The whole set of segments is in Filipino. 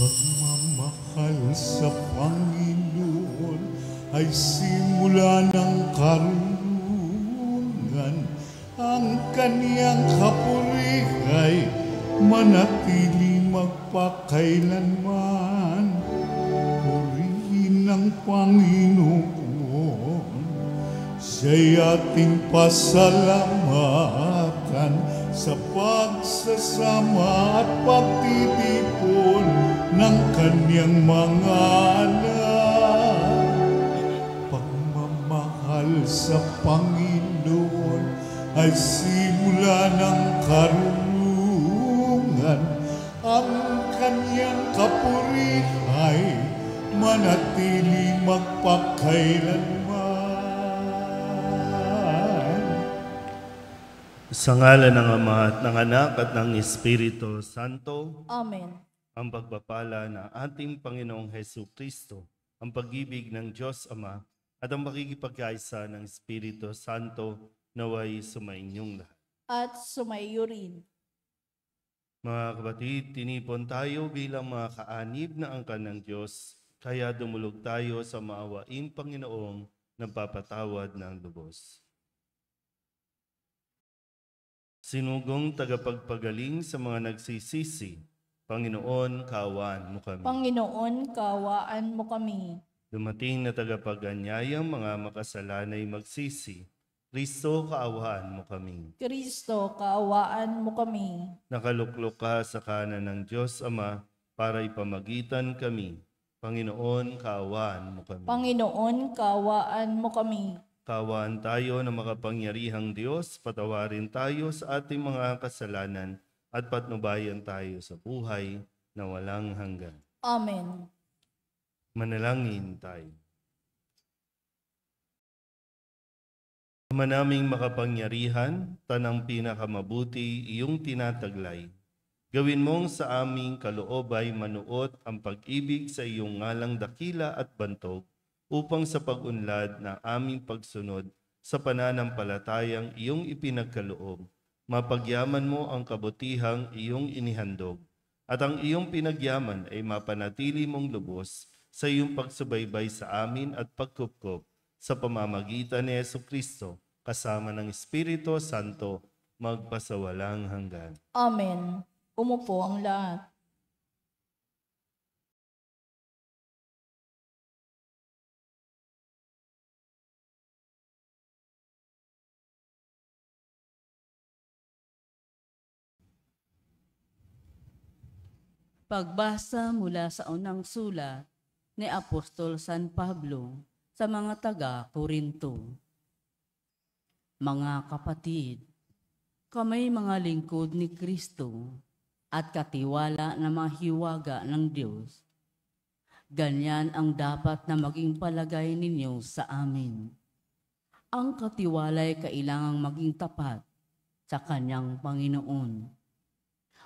Pagmamahal sa Panginoon ay simula ng karunungan. Ang kaniyang kapurihay manatili magpakailanman. Purihin ang Panginoon, siya'y ating pasalamatan sa pagsasama at pagtitipon ng kaniyang mga anak. Pagmamahal sa Panginoon ay simula ng karunungan. Ang kaniyang kapurihay manatili magpakailanman. Sa ngalan ng Ama at ng Anak at ng Espiritu Santo. Amen. Ang pagpapala ng ating Panginoong Hesukristo, ang pag-ibig ng Diyos Ama at ang makikipagkaisa ng Espiritu Santo naway sumainyong lahat. At sumaiyo rin. Mga kapatid, tinipon tayo bilang mga kaanib na angkan ng Diyos, kaya dumulog tayo sa maawaing Panginoong nagpapatawad ng lubos. Sinugong tagapagpagaling sa mga nagsisisi, Panginoon, kaawaan mo kami. Panginoon, kaawaan mo kami. Dumating na tagapaganyayang mga makasalanay magsisi, Kristo, kaawaan mo kami. Kristo, kaawaan mo kami. Nakaluklok ka sa kanan ng Diyos Ama para ipamagitan kami. Panginoon, kaawaan mo kami. Panginoon, kaawaan mo kami. Kaawaan tayo na makapangyarihang Diyos, patawarin tayo sa ating mga kasalanan at patnubayan tayo sa buhay na walang hanggan. Amen. Manalangin tayo. Ama naming makapangyarihan, tanang pinakamabuti iyong tinataglay. Gawin mong sa aming kaloob ay manuot ang pag-ibig sa iyong ngalang dakila at bantog, upang sa pag-unlad ng aming pagsunod sa pananampalatayang iyong ipinagkaloob, mapagyaman mo ang kabutihang iyong inihandog, at ang iyong pinagyaman ay mapanatili mong lubos sa iyong pagsubaybay sa amin at pagkupkop sa pamamagitan ni Jesucristo, kasama ng Espiritu Santo, magpasawalang hanggan. Amen. Umupo ang lahat. Pagbasa mula sa unang sulat ni Apostol San Pablo sa mga taga-Korinto. Mga kapatid, kamay mga lingkod ni Kristo at katiwala na mga hiwaga ng Diyos. Ganyan ang dapat na maging palagay ninyo sa amin. Ang katiwala'y kailangang maging tapat sa kanyang Panginoon.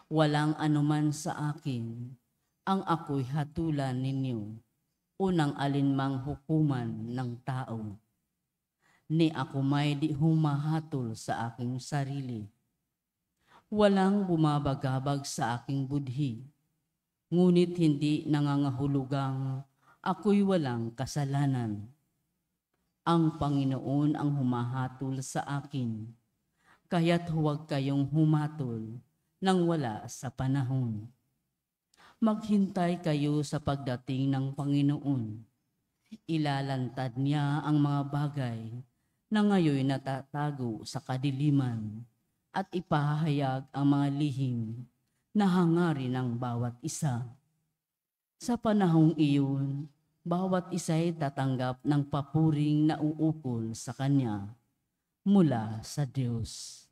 Walang anuman sa akin, ang ako'y hatulan ninyo, unang alinmang hukuman ng tao. Ni ako may di humahatol sa aking sarili. Walang bumabagabag sa aking budhi, ngunit hindi nangangahulugang ako'y walang kasalanan. Ang Panginoon ang humahatol sa akin, kaya't huwag kayong humatol nang wala sa panahon. Maghintay kayo sa pagdating ng Panginoon. Ilalantad niya ang mga bagay na ngayon natatago sa kadiliman at ipahayag ang mga lihim na hangarin ng bawat isa. Sa panahong iyon, bawat isa'y tatanggap ng papuring na uukol sa Kanya mula sa Diyos.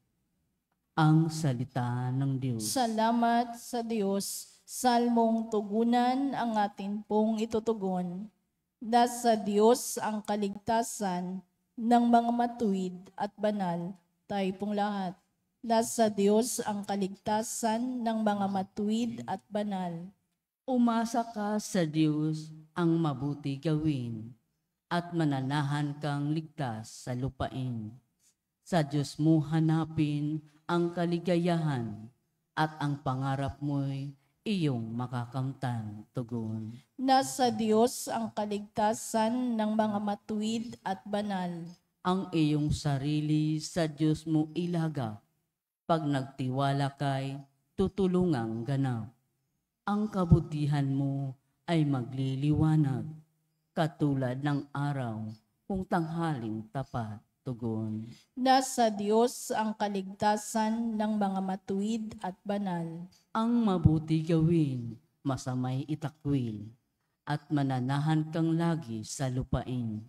Ang salita ng Diyos. Salamat sa Diyos. Salmong tugunan ang atin pong itutugon. Nasa Diyos ang kaligtasan ng mga matuwid at banal. Tayo pong lahat. Nasa Diyos ang kaligtasan ng mga matuwid at banal. Umasa ka sa Diyos ang mabuti gawin at mananahan kang ligtas sa lupain. Sa Diyos mo hanapin ang kaligayahan at ang pangarap mo'y iyong makakamtan, tugon. Nasa Diyos ang kaligtasan ng mga matuwid at banal. Ang iyong sarili sa Diyos mo ilaga, pag nagtiwala kay tutulungang ganap. Ang kabutihan mo ay magliliwanag, katulad ng araw kung tanghaling tapat, tugon. Nasa Diyos ang kaligtasan ng mga matuwid at banal. Ang mabuti gawin, masamay itakwil, at mananahan kang lagi sa lupain.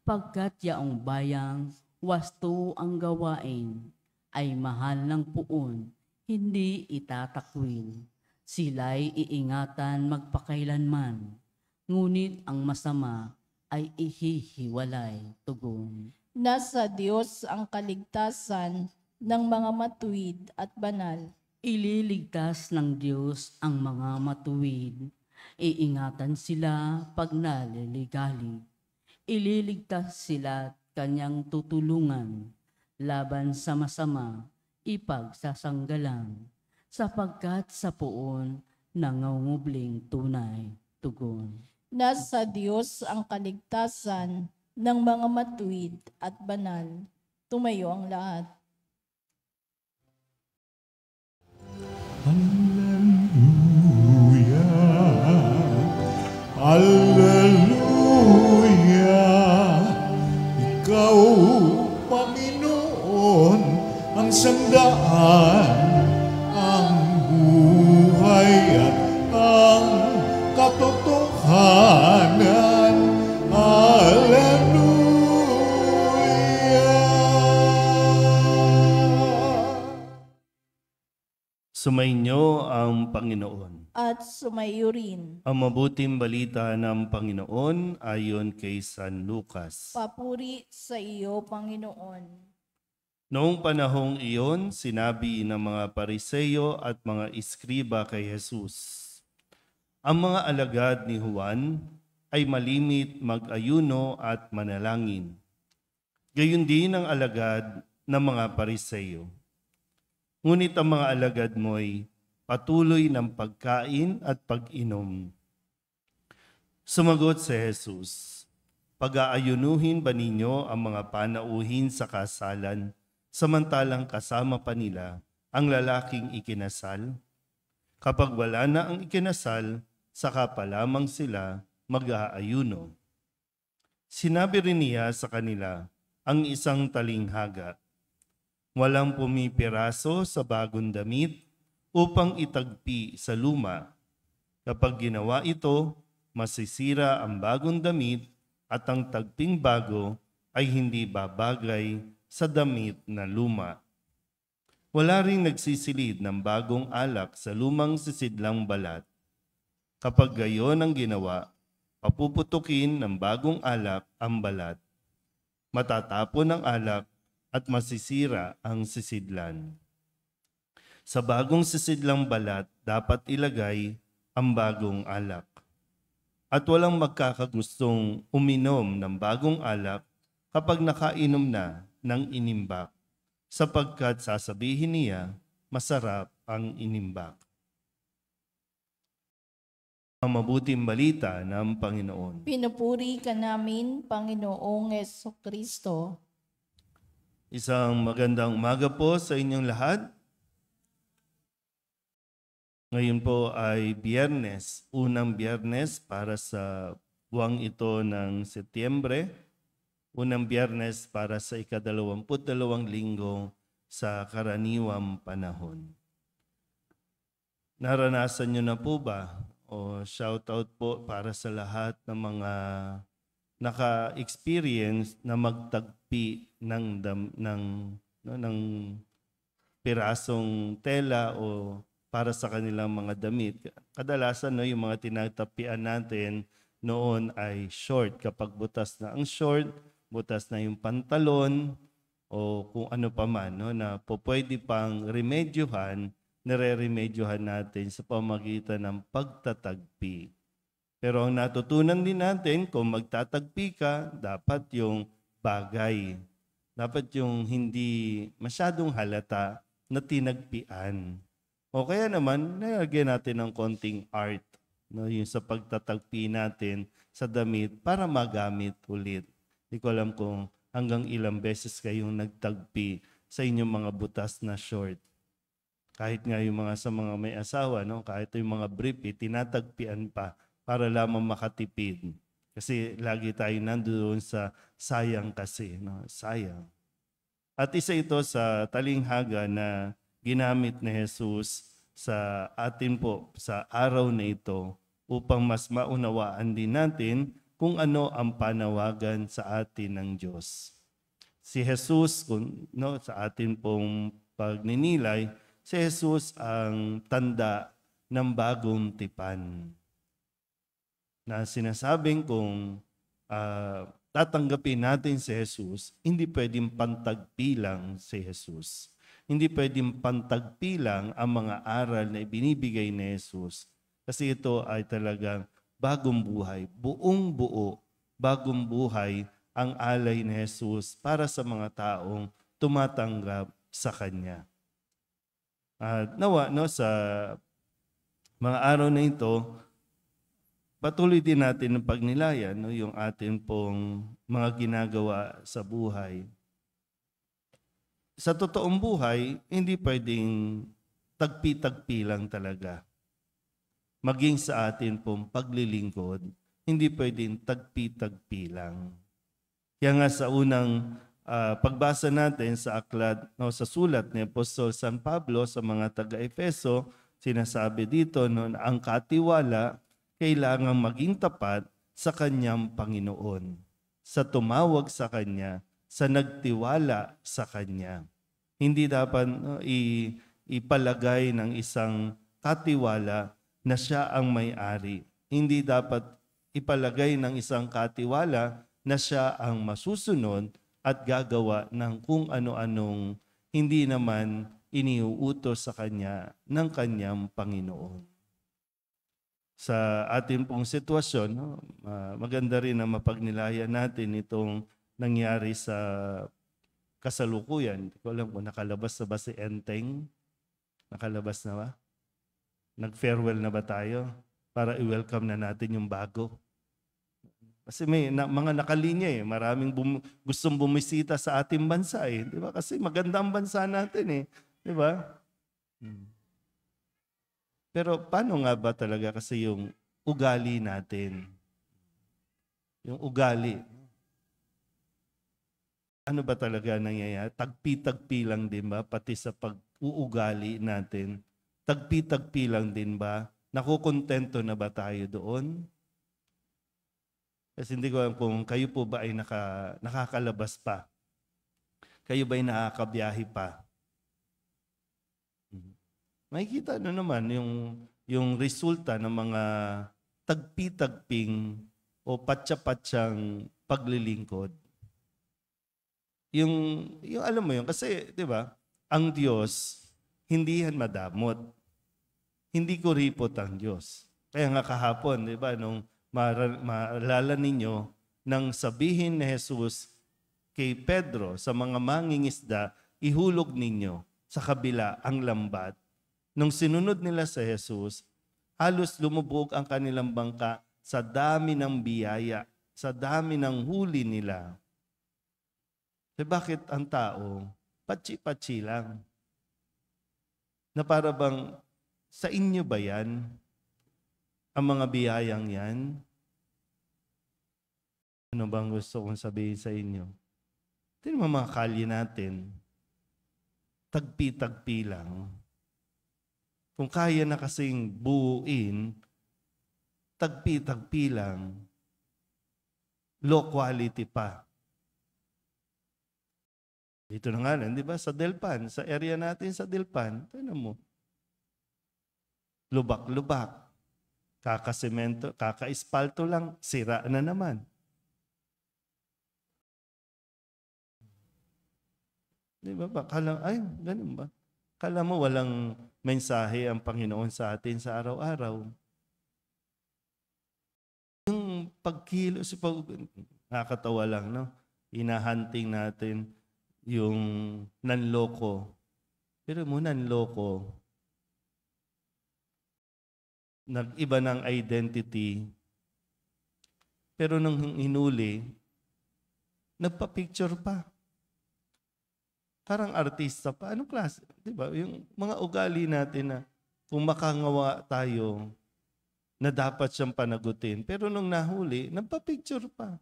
Pagkat yaong bayang, wasto ang gawain, ay mahal ng puon, hindi itatakwil. Sila'y iingatan magpakailanman, ngunit ang masama ay ihihiwalay, tugon. Nasa Diyos ang kaligtasan ng mga matuwid at banal. Ililigtas ng Diyos ang mga matuwid, iingatan sila pag naliligalig. Ililigtas sila at kanyang tutulungan, laban sa masama, ipagsasanggalang, sapagkat sa puon nangungubling tunay, tugon. Nasa Diyos ang kaligtasan ng mga matuwid at banal. Tumayo ang lahat. Hallelujah, Hallelujah. Ikaw, Panginoon, ang sangdaan, ang buhay at ang katotohanan. Hallelujah. Sumainyo ang Panginoon. At sumayo rin. Ang mabuting balita ng Panginoon ayon kay San Lucas. Papuri sa iyo, Panginoon. Noong panahong iyon, sinabi ng mga Pariseyo at mga iskriba kay Jesus, ang mga alagad ni Juan ay malimit mag-ayuno at manalangin. Gayon din ang alagad ng mga Pariseyo. Ngunit ang mga alagad mo'y patuloy ng pagkain at pag-inom. Sumagot si Jesus, pag-aayunuhin ba ninyo ang mga panauhin sa kasalan, samantalang kasama pa nila ang lalaking ikinasal? Kapag wala na ang ikinasal, saka pa lamang sila mag-aayuno. Sinabi rin niya sa kanila ang isang talinghaga, walang pumipiraso sa bagong damit upang itagpi sa luma. Kapag ginawa ito, masisira ang bagong damit at ang tagping bago ay hindi babagay sa damit na luma. Wala ring nagsisilid ng bagong alak sa lumang sisidlang balat. Kapag gayon ang ginawa, papuputukin ng bagong alak ang balat. Matatapon ang alak at masisira ang sisidlan. Sa bagong sisidlang balat, dapat ilagay ang bagong alak. At walang magkakagustong uminom ng bagong alak kapag nakainom na ng inimbak, sapagkat sasabihin niya, masarap ang inimbak. Ang mabuting balita ng Panginoon. Pinupuri ka namin, Panginoong Jesucristo. Isang magandang umaga po sa inyong lahat. Ngayon po ay Biyernes, unang Biyernes para sa buwang ito ng Setyembre. Unang Biyernes para sa ika-22 linggo sa karaniwang panahon. Naranasan nyo na po ba? O shoutout po para sa lahat ng mga naka-experience na magtagpi ng pirasong tela o para sa kanilang mga damit. Kadalasan yung mga tinatapian natin noon ay short. Kapag butas na ang short, butas na yung pantalon o kung ano pa man na pwede pang remedyohan, nare-remedyohan natin sa pamagitan ng pagtatagpi. Pero ang natutunan din natin, kung magtatagpi ka, dapat yung bagay. Dapat yung hindi masyadong halata na tinagpian. O kaya naman, nilagyan natin ng konting art, no? Yung sa pagtatagpi natin sa damit para magamit ulit. Hindi ko alam kung hanggang ilang beses kayong nagtagpi sa inyong mga butas na short. Kahit nga yung mga sa mga may asawa, no? Kahit yung mga brief, tinatagpian pa para lamang makatipid. Kasi lagi tayo nandoon sa sayang kasi, no? Sayang. At isa ito sa talinghaga na ginamit ni Jesus sa atin po sa araw na ito upang mas maunawaan din natin kung ano ang panawagan sa atin ng Diyos. Si Jesus, no, sa atin pong pagninilay, si Jesus ang tanda ng bagong tipan. Na sinasabing kung tatanggapin natin si Jesus, hindi pwedeng pantagpilang si Jesus. Hindi pwedeng pantagpilang ang mga aral na ibinibigay ni Jesus. Kasi ito ay talagang bagong buhay, buong buo, bagong buhay ang alay ni Jesus para sa mga taong tumatanggap sa Kanya. At nawa, no, sa mga araw na ito, patuloy din natin ang pagnilayan, no, yung atin pong mga ginagawa sa buhay. Sa totoong buhay, hindi pwedeng tagpi-tagpi lang talaga. Maging sa atin pong paglilingkod, hindi pwedeng tagpi-tagpi lang. Kaya nga sa unang pagbasa natin sa aklat, no, sa sulat ni Apostol San Pablo sa mga taga-Efeso, sinasabi dito no, na ang katiwala kailangang maging tapat sa kanyang Panginoon, sa tumawag sa Kanya, sa nagtiwala sa Kanya. Hindi dapat ipalagay ng isang katiwala na siya ang may-ari. Hindi dapat ipalagay ng isang katiwala na siya ang masusunod at gagawa ng kung ano-anong hindi naman iniuutos sa Kanya ng Kanyang Panginoon. Sa ating pong sitwasyon, no, maganda rin na mapagnilayan natin itong nangyari sa kasalukuyan. Hindi ko alam kung nakalabas na ba si Enteng. Nakalabas na ba? Nag-farewell na ba tayo para i-welcome na natin yung bago? Kasi may mga nakalinya eh. Maraming gustong bumisita sa ating bansa eh. Di ba? Kasi maganda ang bansa natin eh. Di ba? Pero paano nga ba talaga kasi yung ugali natin? Yung ugali. Ano ba talaga nangyayari? Tagpi-tagpi lang din ba? Pati sa pag-uugali natin. Tagpi-tagpi lang din ba? Nakukontento na ba tayo doon? Kasi hindi ko alam kung kayo po ba ay nakakalabas pa. Kayo ba ay nakakabiyahe pa. Makikita na naman yung resulta ng mga tagpi-tagping o patsa-patsang paglilingkod. Yung alam mo yun, kasi, di ba, ang Diyos, hindi yan madamot. Hindi kuripot ang Diyos. Kaya nga kahapon, di ba, nung maalala ninyo, nang sabihin ni Jesus kay Pedro sa mga mangingisda, ihulog ninyo sa kabila ang lambat. Nung sinunod nila sa Jesus, halos lumubog ang kanilang bangka sa dami ng biyaya, sa dami ng huli nila. Bakit ang tao, patsi-patsi lang? Na para bang, sa inyo ba yan? Ang mga biyayang yan? Ano bang gusto kong sabihin sa inyo? Tingnan mo mga kalye natin. Tagpi-tagpi lang. Kung kaya na kasing buuin, tagpi-tagpi lang. Low quality pa. Dito na nga lang, di ba? Sa Delpan, sa area natin sa Delpan, tingnan mo. Lubak-lubak. Kakasemento, kaka-espalto lang, sira na naman. Di ba? Ay, ganun ba? Kala mo walang mensahe ang Panginoon sa atin sa araw-araw. Yung pagkilos, nakakatawa lang, no? Hinahunting natin yung nanloko. Pero mo nanloko, nag-iba ng identity. Pero nung hinuli, nagpa-picture pa. Parang artista pa. Anong klase? Diba? Yung mga ugali natin na kung makangawa tayo, na dapat siyang panagutin. Pero nung nahuli, nagpa-picture pa.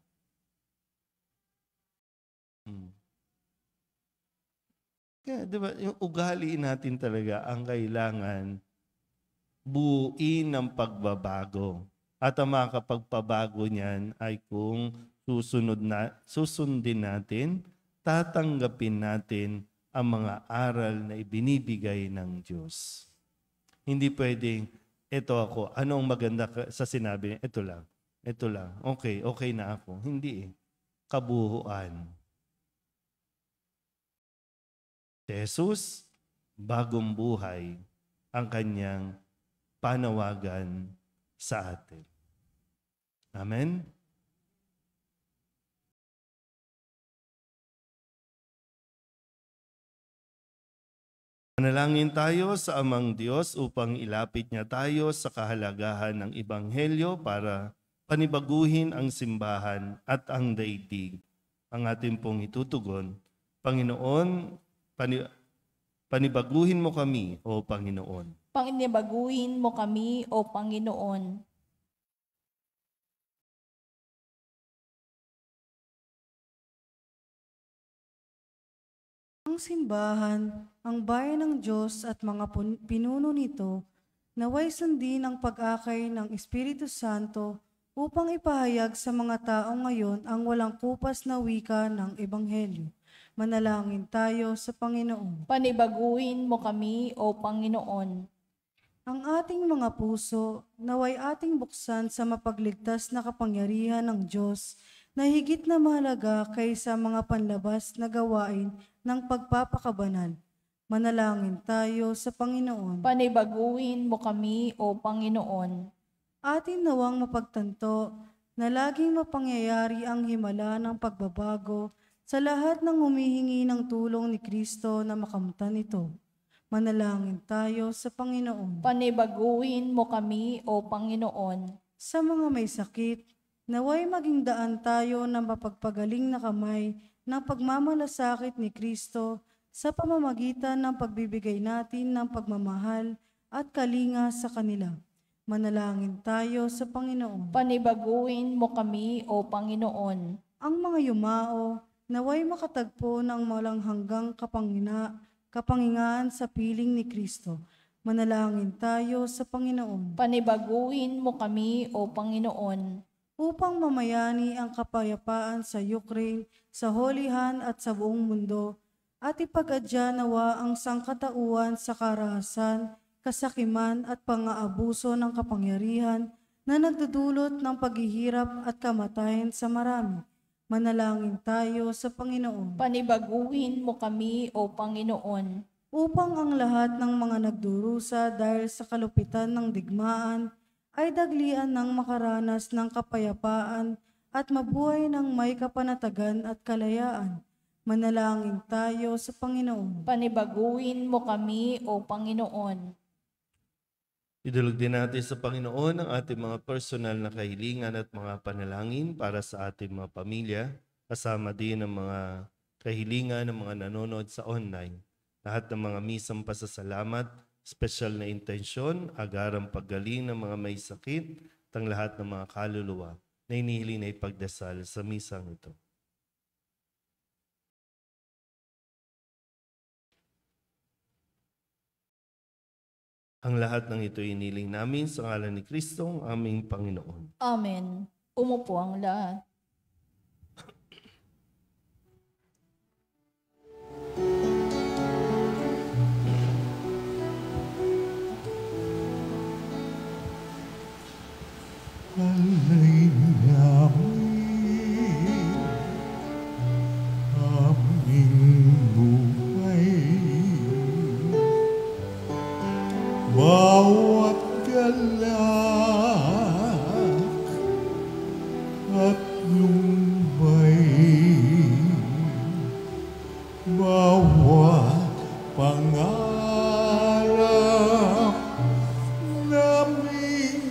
Kaya, di ba, yung ugali natin talaga ang kailangan buuin ng pagbabago. At ang makakapagpabago niyan ay kung susundin natin, tatanggapin natin ang mga aral na ibinibigay ng Diyos. Hindi pwedeng, ito ako, anong maganda sa sinabi niya? Ito lang. Okay na ako. Hindi eh. Kabuuan. Si Jesus, bagong buhay ang kanyang panawagan sa atin. Amen? Manalangin tayo sa Amang Diyos upang ilapit niya tayo sa kahalagahan ng Ebanghelyo para panibaguhin ang simbahan at ang daigdig. Ang ating pong itutugon, Panginoon, panibaguhin mo kami, O Panginoon. Panibaguhin mo kami, O Panginoon. Ang simbahan, ang bayan ng Diyos at mga pinuno nito, naway sundin ang pag-akay ng Espiritu Santo upang ipahayag sa mga tao ngayon ang walang kupas na wika ng Ebanghelyo. Manalangin tayo sa Panginoon. Panibaguhin mo kami, O Panginoon. Ang ating mga puso, naway ating buksan sa mapagligtas na kapangyarihan ng Diyos na higit na mahalaga kaysa mga panlabas na gawain ng pagpapakabanal. Manalangin tayo sa Panginoon. Panibaguhin mo kami, O Panginoon. Atin nawang mapagtanto na laging mapangyayari ang himala ng pagbabago sa lahat ng humihingi ng tulong ni Kristo na makamtan ito. Manalangin tayo sa Panginoon. Panibaguhin mo kami, O Panginoon. Sa mga may sakit, naway maging daan tayo ng mapagpagaling na kamay ng pagmamalasakit ni Kristo sa pamamagitan ng pagbibigay natin ng pagmamahal at kalinga sa kanila. Manalangin tayo sa Panginoon. Panibaguhin mo kami, O Panginoon. Ang mga yumao, naway makatagpo ng walang hanggang kapangingaan sa piling ni Kristo. Manalangin tayo sa Panginoon. Panibaguhin mo kami, O Panginoon. Upang mamayani ang kapayapaan sa Ukraine, sa Holihan at sa buong mundo, at ipag-adya nawa ang sangkatauhan sa karahasan, kasakiman at pang-aabuso ng kapangyarihan na nagdudulot ng paghihirap at kamatayan sa marami. Manalangin tayo sa Panginoon. Panibaguhin mo kami, O Panginoon. Upang ang lahat ng mga nagdurusa dahil sa kalupitan ng digmaan ay daglian ng makaranas ng kapayapaan at mabuhay ng may kapanatagan at kalayaan. Manalangin tayo sa Panginoon. Panibaguhin mo kami, O Panginoon. Idulog din natin sa Panginoon ang ating mga personal na kahilingan at mga panalangin para sa ating mga pamilya, kasama din ang mga kahilingan ng mga nanonood sa online. Lahat ng mga misang pasasalamat, special na intensyon, agarang paggaling ng mga may sakit, at ang lahat ng mga kaluluwa na inihiling na ipagdasal sa misang ito. Ang lahat ng ito iniling namin sa ngalan ni Kristo, ang aming Panginoon. Amen. Umupo ang lahat. Alay namin aming buhay, bawat galak at lumbay, bawat pangarap naming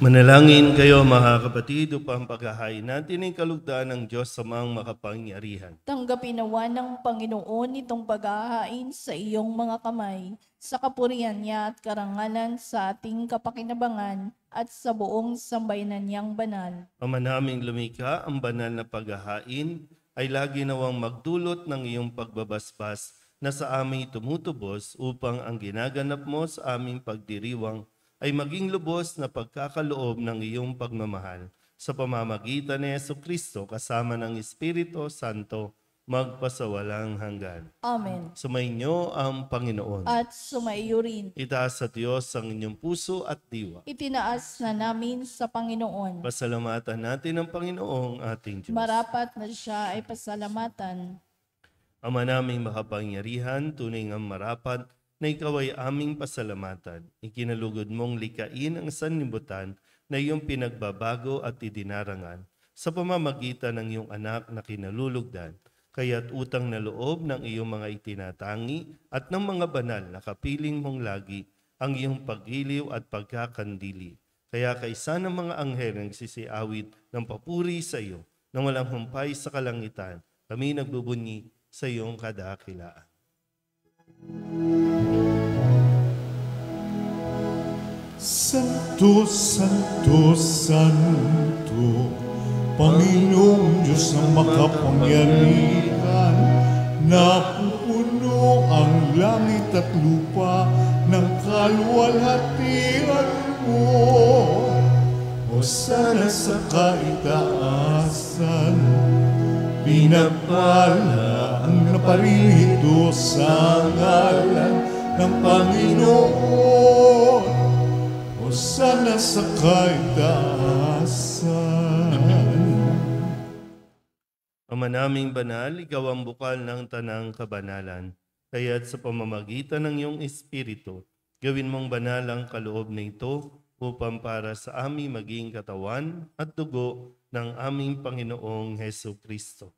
Manalangin kayo mga kapatid upang paghahain natin ang kalugdan ng Diyos sa mga makapangyarihan. Tanggapin nawa ng Panginoon itong paghahain sa iyong mga kamay, sa kapurihan niya at karangalan sa ating kapakinabangan at sa buong sambayanan niyang banal. Ama naming lumikha, ang banal na paghahain ay lagi nawang magdulot ng iyong pagbabasbas na sa amin tumutubos upang ang ginaganap mo sa aming pagdiriwang ay maging lubos na pagkakaloob ng iyong pagmamahal sa pamamagitan ni Jesucristo kasama ng Espiritu Santo magpasawalang hanggan. Amen. Sumainyo ang Panginoon. At sumaiyo rin. Itaas sa Diyos ang inyong puso at diwa. Itinaas na namin sa Panginoon. Pasalamatan natin ang Panginoong ating Diyos. Marapat na siya ay pasalamatan. Ama naming makapangyarihan, tunay ngang marapat na ikaw ay aming pasalamatan. Ikinalugod mong likain ang sanlibutan na iyong pinagbabago at idinarangan sa pamamagitan ng iyong anak na kinalulugdan. Kaya't utang na loob ng iyong mga itinatangi at ng mga banal na kapiling mong lagi ang iyong paggiliw at pagkakandili. Kaya kaisa ng mga anghel ang sisiawit ng papuri sa iyo na walang humpay sa kalangitan, kami nagbubunyi sa iyong kadakilaan. Santo, Santo, Santo, Panginoong Diyos ng makapangyarihan, napupuno ang langit at lupa ng kaluwalhatian mo. Hosana sa kaitaasan, pinagpala ang naparito sa ngalan ng Panginoon. Hosana sa kaitaasan. Ama naming banal, ikaw ang bukal ng tanang kabanalan. Kaya't sa pamamagitan ng iyong Espiritu, gawin mong banal ang kaloob na ito upang para sa aming maging katawan at dugo ng aming Panginoong Hesu Kristo.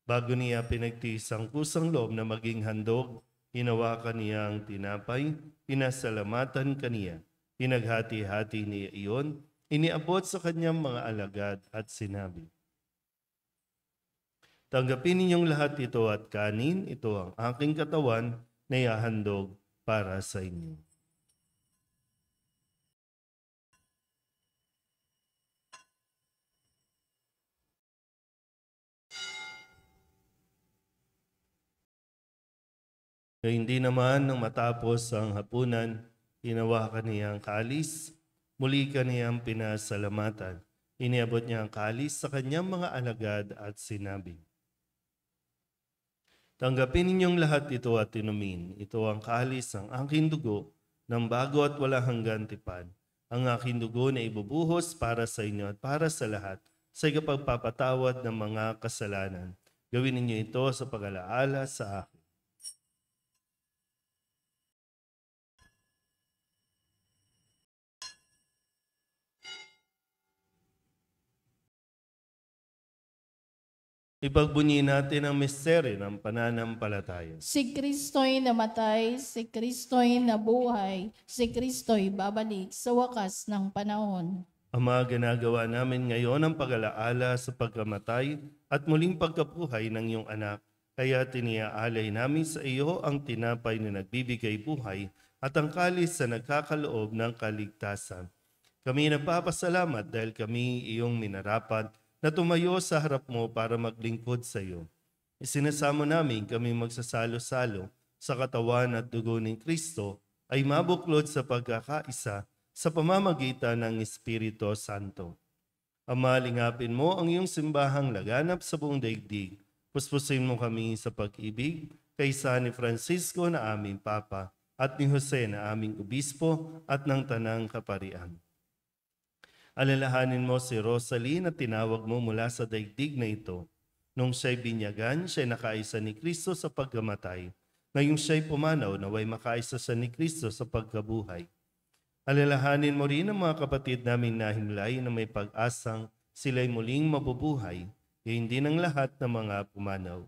Bago niya pinagtiis ang kusang loob na maging handog, hinawakan niya ang tinapay, pinasalamatan kaniya, pinaghati-hati niya iyon, iniabot sa kanyang mga alagad at sinabi, tanggapin ninyong lahat ito at kanin, ito ang aking katawan na ihahandog para sa inyo. Hindi naman nang matapos ang hapunan, hinawakan niya ang kalis, muli kaniyang pinasalamatan. Iniabot niya ang kalis sa kanyang mga alagad at sinabi, tanggapin ninyong lahat ito at inumin. Ito ang kalis ng aking dugo ng bago at walang hanggan tipan. Ang aking dugo na ibubuhos para sa inyo at para sa lahat sa ikapagpapatawad ng mga kasalanan. Gawin ninyo ito sa pag-alaala sa akin. Ipagbunyi natin ang misteryo ng pananampalataya. Si Kristo'y namatay, si Kristo'y nabuhay, si Kristo'y babalik sa wakas ng panahon. Ama, ginagawa namin ngayon ang pag-alaala sa pagkamatay at muling pagkabuhay ng iyong anak. Kaya tiniaalay namin sa iyo ang tinapay na nagbibigay buhay at ang kalis na nagkakaloob ng kaligtasan. Kami nagpapasalamat dahil kami iyong minarapat na tumayo sa harap mo para maglingkod sa iyo. Isinasamo namin kami magsasalo-salo sa katawan at dugo ni Kristo ay mabuklod sa pagkakaisa sa pamamagitan ng Espiritu Santo. Ama, lingapin mo ang iyong simbahang laganap sa buong daigdig. Puspusin mo kami sa pag-ibig kaysa ni Francisco na aming Papa at ni Jose na aming Obispo at ng Tanang Kaparian. Alalahanin mo si Rosalie na tinawag mo mula sa daigdig na ito. Nung siya'y binyagan, siya'y nakaisa ni Kristo sa pagkamatay. Ngayong siya'y pumanaw, naway makaisa sa ni Kristo sa pagkabuhay. Alalahanin mo rin ang mga kapatid naming nahimlay na may pag-asang sila'y muling mabubuhay, gayon din ang lahat ng mga pumanaw.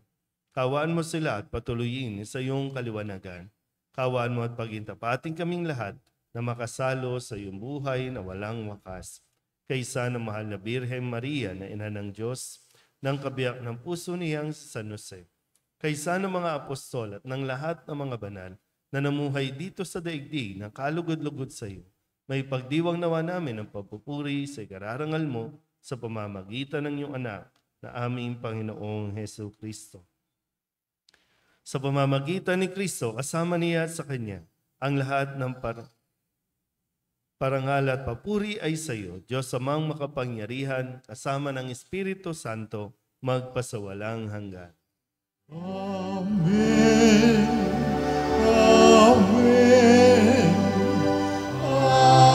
Kawaan mo sila at patuloyin sa iyong kaliwanagan. Kawaan mo at pagintapating kaming lahat na makasalo sa iyong buhay na walang wakas. kaysa ng mahal na Birhen Maria na ina ng Diyos, ng kabiyak ng puso niyang si San Jose, kaysa ng mga apostol at ng lahat ng mga banal na namuhay dito sa daigdig na kalugod-lugod sa iyo, may pagdiwang nawa namin ang papupuri sa ikararangal mo sa pamamagitan ng iyong anak na aming Panginoong Hesu Kristo. Sa pamamagitan ni Kristo, kasama niya at sa Kanya, ang lahat ng parangal at papuri ay sa iyo, Diyos amang makapangyarihan, kasama ng Espiritu Santo, magpasawalang hanggan. Amen. Amen. Amen.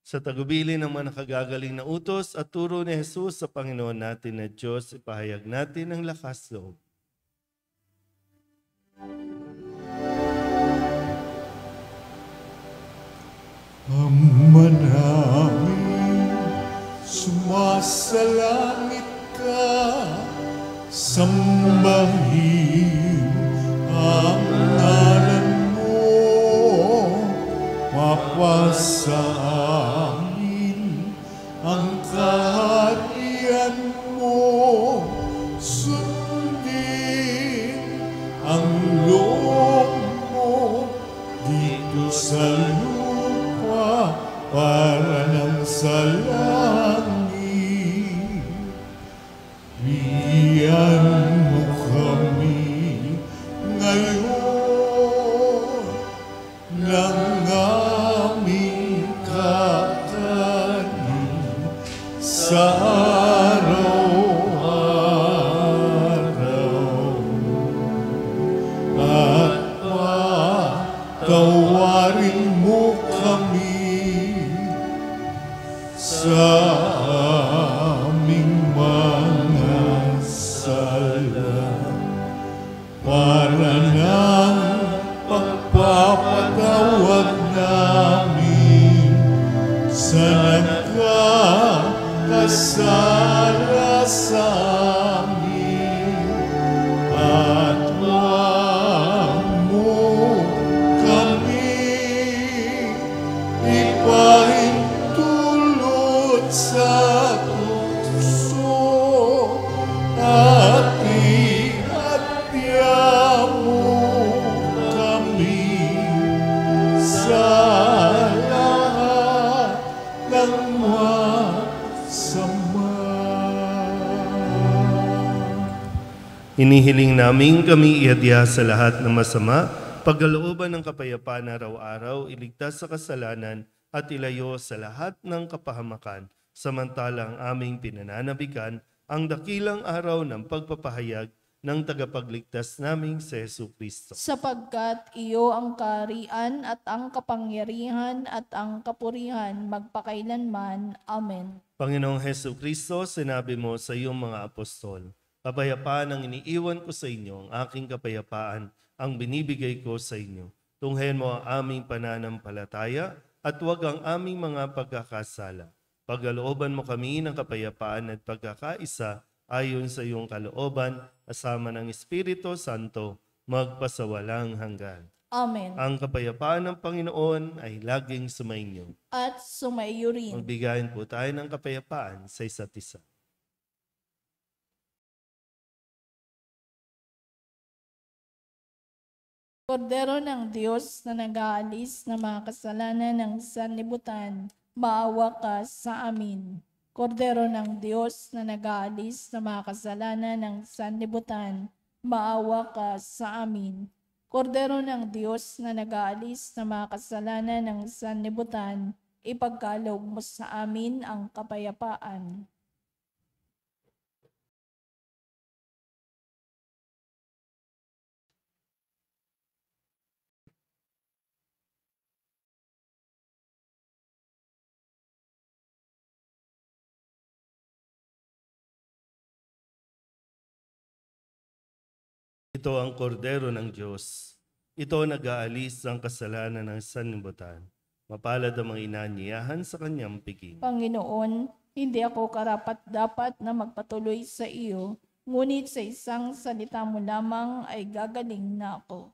Sa tagubilin ng mga nakagagaling na utos at turo ni Jesus sa Panginoon natin na Diyos, ipahayag natin ang lakas loob. Ama namin, sumasalangit ka, sambahin ang ngalan mo, mapasa amin ang kaharian mo, sundin ang loob mo dito sa lupa para ng sa langit. Bigyan mo kami ngayon ng aming kakanin sa araw-araw at patawarin mo kami sa aming mga sala para ng pagpapatawad namin sa nagkakasala sa amin at huwag mo kami ipahintulot sa tukso at ihadya mo kami sa lahat ng masama. Hinihiling namin kami ihadya sa lahat ng masama, pagkalooban ng kapayapaan araw-araw, iligtas sa kasalanan at ilayo sa lahat ng kapahamakan, samantalang aming pinananabikan ang dakilang araw ng pagpapahayag ng tagapagligtas naming si Hesu Kristo. Sapagkat iyo ang kaharian at ang kapangyarihan at ang kapurihan magpakailanman. Amen. Panginoong Hesu Kristo, sinabi mo sa iyong mga apostol, kapayapaan ang iniiwan ko sa inyo, ang aking kapayapaan ang binibigay ko sa inyo. Tunghayan mo ang aming pananampalataya at huwag ang aming mga pagkakasala. Pagkalooban mo kami ng kapayapaan at pagkakaisa ayon sa iyong kalooban, kasama ng Espiritu Santo, magpasawalang hanggan. Amen. Ang kapayapaan ng Panginoon ay laging sumainyo. At sumaiyo rin. Magbigayin po tayo ng kapayapaan sa isa't isa. Kordero ng Diyos na nag-aalis ng mga kasalanan ng sanlibutan, maawa ka sa amin. Kordero ng Diyos na nag-aalis ng mga kasalanan ng sanlibutan, maawa ka sa amin. Kordero ng Diyos na nag-aalis ng mga kasalanan ng sanlibutan, ipagkaloob mo sa amin ang kapayapaan. Ito ang kordero ng Diyos. Ito nag-aalis ang kasalanan ng sanlibutan. Mapalad ang mga inanyayahan sa kanyang piging. Panginoon, hindi ako karapat-dapat na magpatuloy sa iyo, ngunit sa isang salita mo lamang ay gagaling na ako.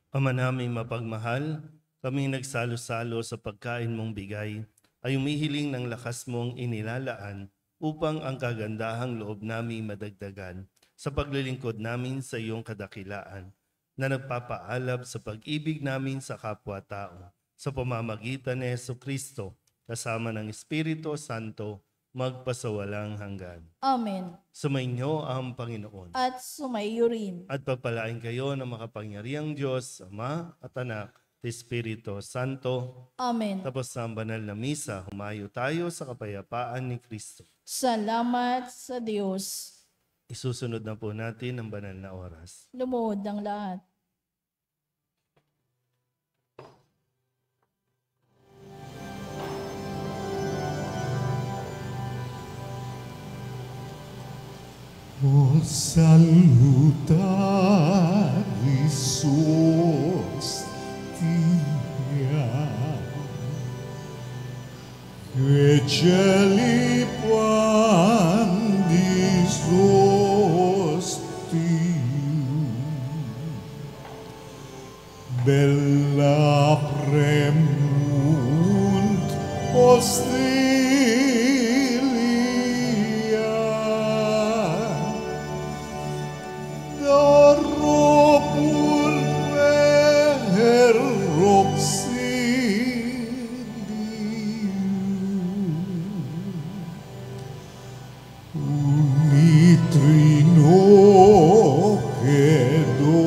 Ama naming mapagmahal, kaming nagsalo-salo sa pagkain mong bigay, ay umihiling ng lakas mong inilalaan upang ang kagandahang loob namin madagdagan sa paglilingkod namin sa iyong kadakilaan na nagpapaalab sa pag-ibig namin sa kapwa-tao sa pamamagitan ni Jesucristo kasama ng Espiritu Santo magpasawalang hanggan. Amen. Sumainyo ang Panginoon. At sumaiyo rin. At pagpalain kayo ng makapangyarihang Diyos, Ama at Anak, at Espiritu Santo. Amen. Tapos sa banal na misa, humayo tayo sa kapayapaan ni Kristo. Salamat sa Diyos. Isusunod na po natin ang banal na oras. Lumuhod ang lahat. O salutaris hostia, que celi pandis hostium, bella premunt hostilia, Dorrobur unitrino che domino,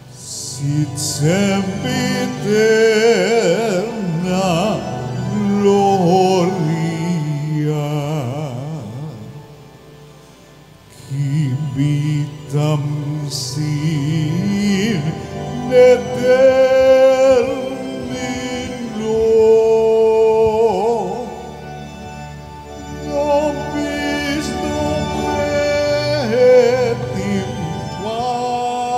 sit sempiterna gloria, qui vitam sin termino, nobis novetim patria.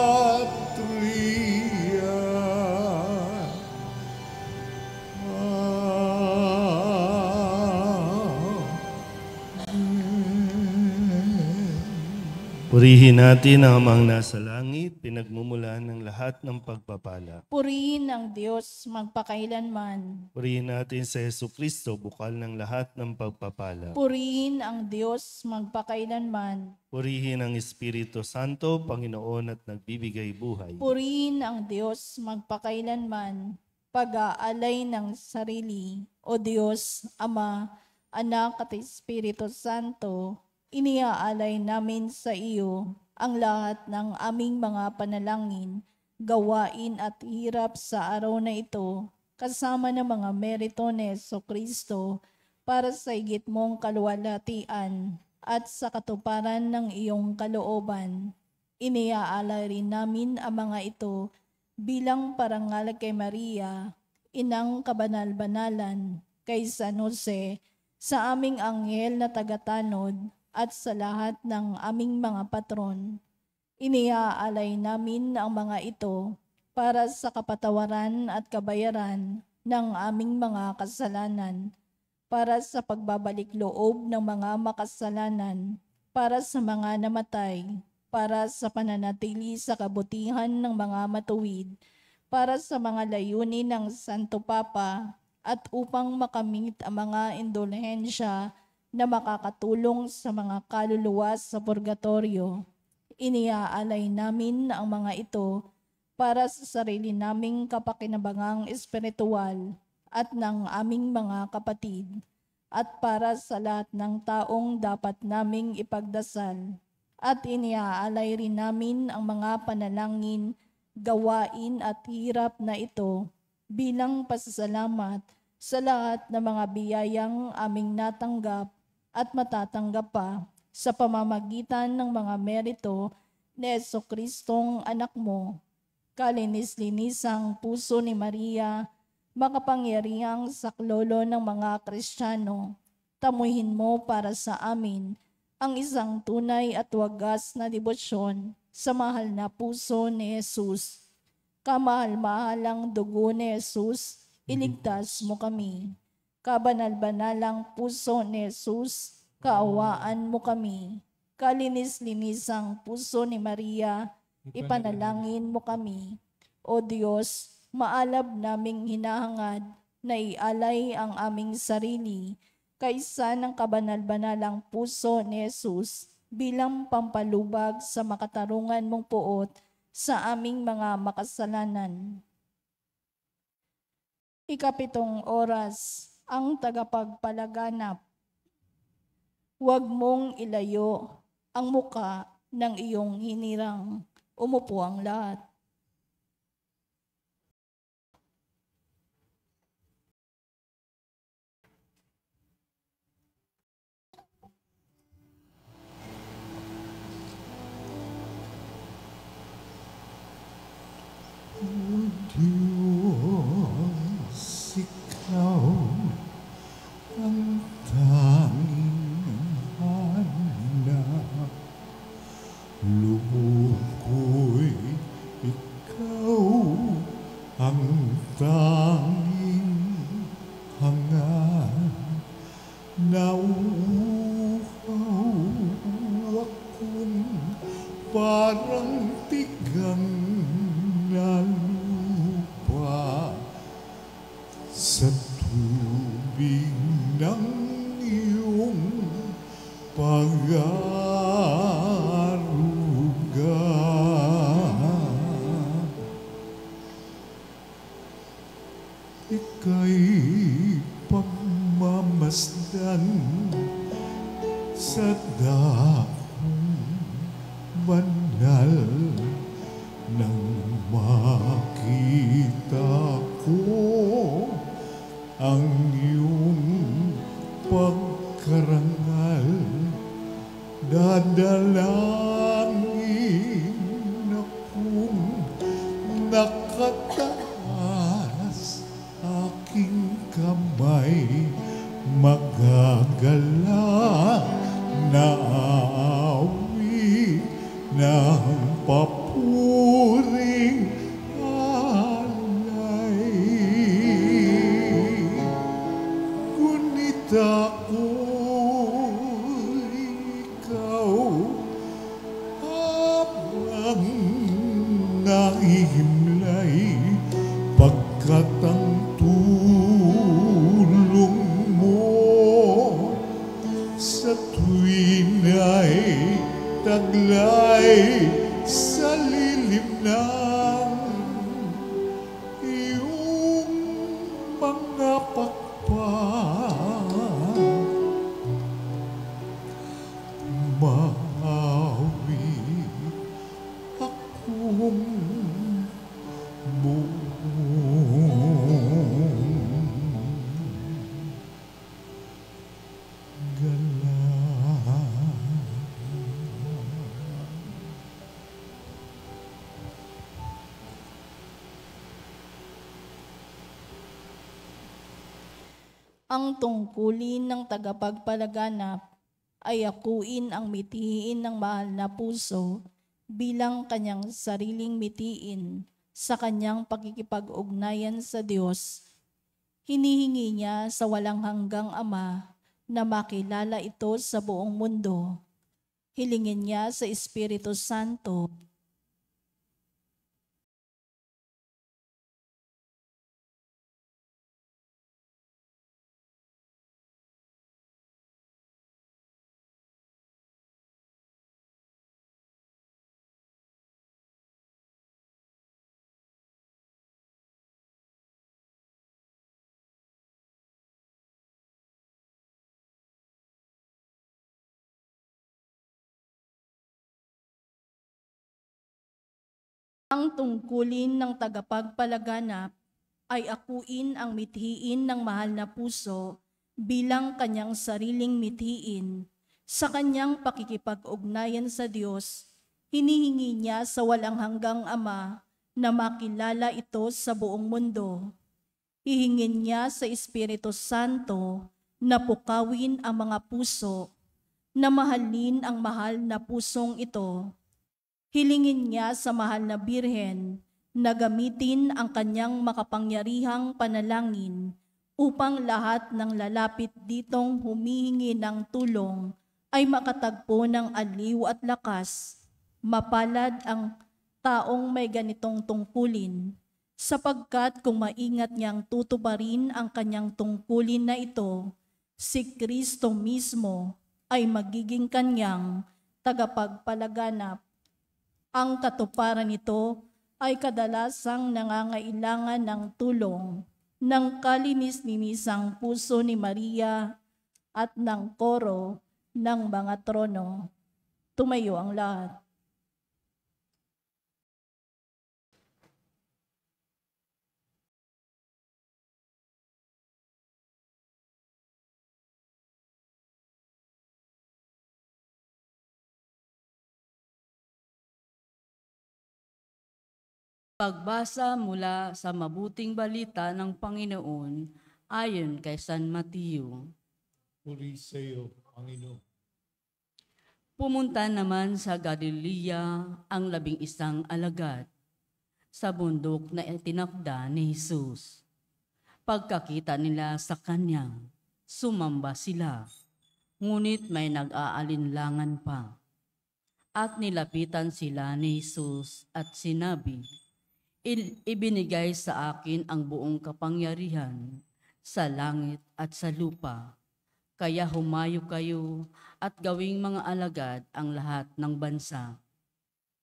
Purihin natin ang amang nasa langit, pinagmumulan ng lahat ng pagpapala. Purihin ang Diyos magpakailanman. Purihin natin sa Jesucristo, bukal ng lahat ng pagpapala. Purihin ang Diyos magpakailanman. Purihin ang Espiritu Santo, Panginoon at nagbibigay buhay. Purihin ang Diyos magpakailanman. Pag-aalay ng sarili, O Diyos, Ama, Anak at Espiritu Santo, iniaalay namin sa iyo ang lahat ng aming mga panalangin, gawain at hirap sa araw na ito, kasama ng mga merito ni Jesucristo para sa higit mong kaluwalhatian at sa katuparan ng iyong kalooban. Iniaalay rin namin ang mga ito bilang parangal kay Maria, inang kabanal-banalan, kay San Jose, sa aming anghel na tagatanod, at sa lahat ng aming mga patron. Iniaalay namin ang mga ito para sa kapatawaran at kabayaran ng aming mga kasalanan, para sa pagbabalik loob ng mga makasalanan, para sa mga namatay, para sa pananatili sa kabutihan ng mga matuwid, para sa mga layunin ng Santo Papa, at upang makamit ang mga indulhensya na makakatulong sa mga kaluluwa sa purgatorio. Iniaalay namin ang mga ito para sa sarili naming kapakinabangang espiritual at ng aming mga kapatid, at para sa lahat ng taong dapat naming ipagdasal. At iniaalay rin namin ang mga panalangin, gawain at hirap na ito bilang pasasalamat sa lahat ng mga biyayang aming natanggap at matatanggap pa sa pamamagitan ng mga merito ni Jesucristong anak mo. Kalinis-linisang puso ni Maria, makapangyarihang saklolo ng mga Kristiyano, tamuhin mo para sa amin ang isang tunay at wagas na debosyon sa mahal na puso ni Jesus. Kamahal-mahalang dugo ni Jesus, iligtas mo kami. Kabanal-banalang puso ni Jesus, kaawaan mo kami. kalinis-linisang puso ni Maria, ipanalangin mo kami. O Diyos, maalab naming hinahangad na ialay ang aming sarili kaysa ng kabanal-banalang puso ni Jesus bilang pampalubag sa makatarungan mong puot sa aming mga makasalanan. Ikapitong oras, ang tagapagpalaganap. Huwag mong ilayo ang muka ng iyong hinirang. Umupo ang lahat. Diyos, ikaw ang tanging hanap. Loob ko'y ikaw ang tanging hangad. Nauuhaw akong parang tigang na lupa sa tubig ng iyong pag-aaruga. Ika'y pagmamasdan sa dakong banal nang makita ko ang iyong pagkarangal. Dadalangin akong nakataas, aking kamay magagala na awit ng papuring alay. Ngunit ako'y ikaw habang nahihimlay, pagkat ang tulong mo sa tuwin ay taglay sa lilim ng iyong mga pakpak. Maawi akong buong Ang tungkulin ng tagapagpalaganap ay akuin ang mithiin ng mahal na puso bilang kanyang sariling mithiin sa kanyang pakikipag-ugnayan sa Diyos. Hinihingi niya sa walang hanggang Ama na makilala ito sa buong mundo. Hilingin niya sa Espiritu Santo ang tungkulin ng tagapagpalaganap ay akuin ang mithiin ng mahal na puso bilang kanyang sariling mithiin sa kanyang pakikipag-ugnayan sa Diyos. Hinihingi niya sa walang hanggang Ama na makilala ito sa buong mundo. Hihingin niya sa Espiritu Santo na pukawin ang mga puso, na mahalin ang mahal na pusong ito. Hilingin niya sa mahal na Birhen na gamitin ang kanyang makapangyarihang panalangin upang lahat ng lalapit ditong humihingi ng tulong ay makatagpo ng aliw at lakas. Mapalad ang taong may ganitong tungkulin, sapagkat kung maingat niyang tutuparin ang kanyang tungkulin na ito, si Kristo mismo ay magiging kanyang tagapagpalaganap. Ang katuparan nito ay kadalasang nangangailangan ng tulong ng kalinis-linisang puso ni Maria at ng koro ng mga trono. Tumayo ang lahat. Pagbasa mula sa mabuting balita ng Panginoon ayon kay San Mateo. Puri sa iyo, Panginoon. Pumunta naman sa Galilea ang 11 alagad sa bundok na itinakda ni Jesus. Pagkakita nila sa kanya, sumamba sila, ngunit may nag-aalinlangan pa. At nilapitan sila ni Jesus at sinabi, ibinigay sa akin ang buong kapangyarihan sa langit at sa lupa. Kaya humayo kayo at gawing mga alagad ang lahat ng bansa.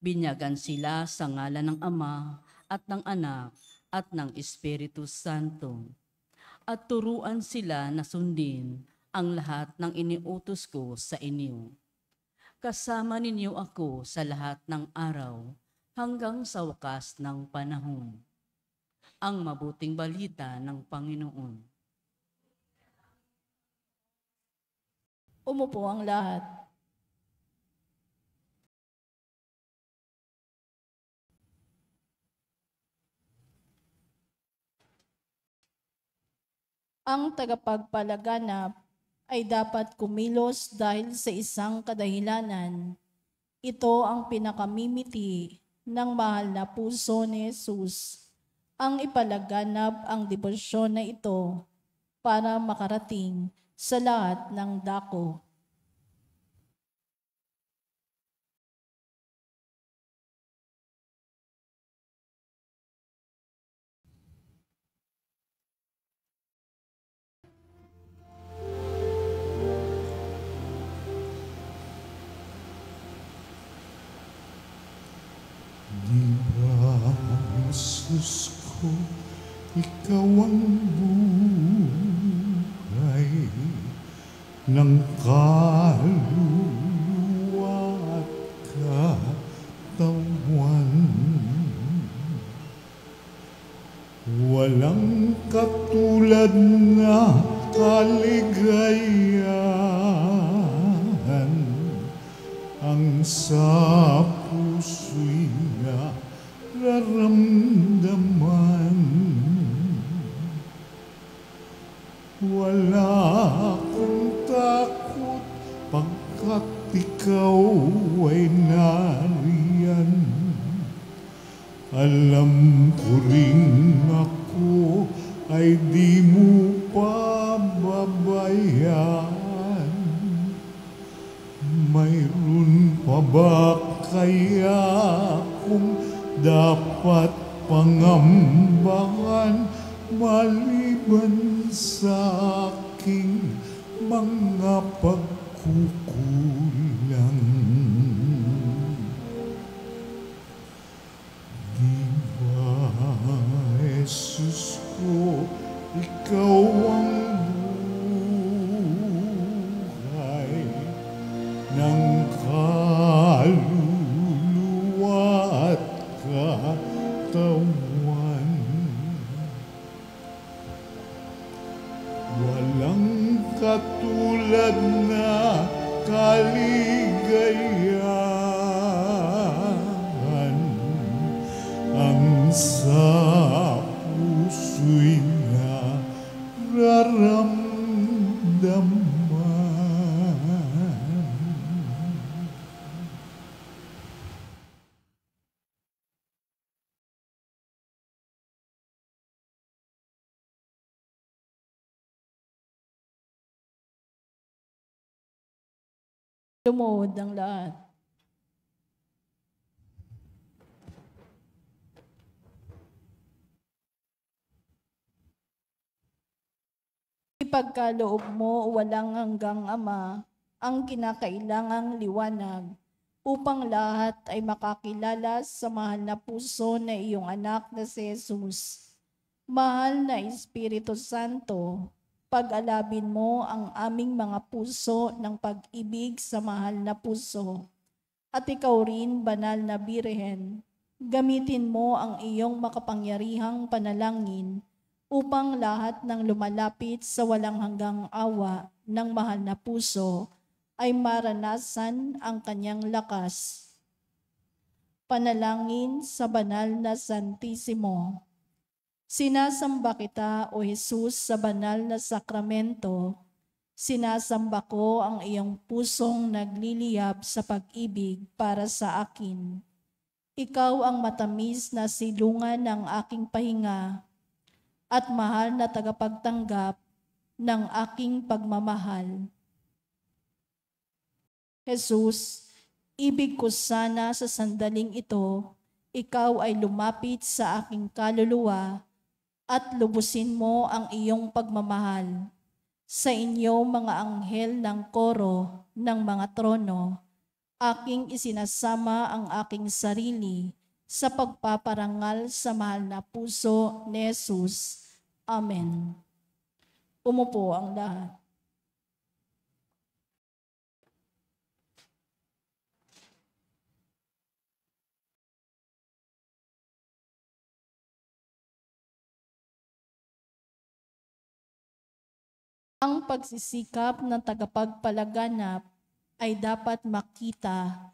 Binyagan sila sa ngalan ng Ama at ng Anak at ng Espiritu Santo. At turuan sila na sundin ang lahat ng iniutos ko sa inyo. Kasama ninyo ako sa lahat ng araw hanggang sa wakas ng panahon. Ang mabuting balita ng Panginoon. Umupo ang lahat. Ang tagapagpalaganap ay dapat kumilos dahil sa isang kadahilanan. Ito ang pinakamimiti ng mahal na puso ni Jesus, ang ipalaganap ang debosyon na ito para makarating sa lahat ng dako. Di ba, Jesus ko, ikaw ang buhay ng kaluluwa at katawan. Walang katulad na kaligayahan ang sa puso'y nararamdaman. Wala akong takot pagkat ikaw ay nariyan. Alam ko ring ako ay di mo pababayaan. Mayroon pa ba kaya kung dapat pangambahan maliban sa aking mga pagkukulang? Di ba, Jesus ko, ikaw ang buhay ng kaluluwa at katawan. Walang katulad na kaligayahan ang sa puso'y nararamdaman. Lumuhod ang lahat. Ipagkaloob mo, walang hanggang Ama, ang kinakailangang liwanag, upang lahat ay makakilala sa mahal na puso na iyong anak na si Jesus. Mahal na Espiritu Santo, pag-alabin mo ang aming mga puso ng pag-ibig sa mahal na puso. At ikaw rin, banal na Birhen, gamitin mo ang iyong makapangyarihang panalangin upang lahat ng lumalapit sa walang hanggang awa ng mahal na puso ay maranasan ang kanyang lakas. Panalangin sa banal na Santisimo. Sinasamba kita, O Jesus, sa banal na sakramento. Sinasamba ko ang iyong pusong nagliliyab sa pag-ibig para sa akin. Ikaw ang matamis na silungan ng aking pahinga at mahal na tagapagtanggap ng aking pagmamahal. Jesus, ibig ko sana sa sandaling ito, ikaw ay lumapit sa aking kaluluwa at lubusin mo ang iyong pagmamahal. Sa inyo mga anghel ng koro ng mga trono, aking isinasama ang aking sarili sa pagpaparangal sa mahal na puso ni Jesus. Amen. Umupo ang lahat. Ang pagsisikap ng tagapagpalaganap ay dapat makita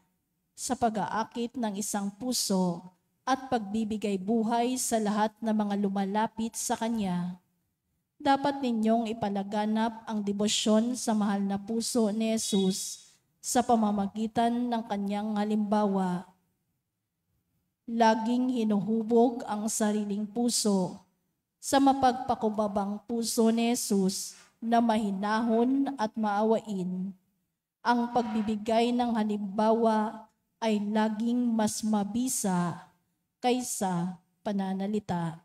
sa pag-aakit ng isang puso at pagbibigay buhay sa lahat ng mga lumalapit sa Kanya. Dapat ninyong ipalaganap ang debosyon sa mahal na puso ni Jesus sa pamamagitan ng Kanyang halimbawa. Laging hinuhubog ang sariling puso sa mapagpakubabang puso ni Jesus na mahinahon at maawain. Ang pagbibigay ng halimbawa ay laging mas mabisa kaysa pananalita.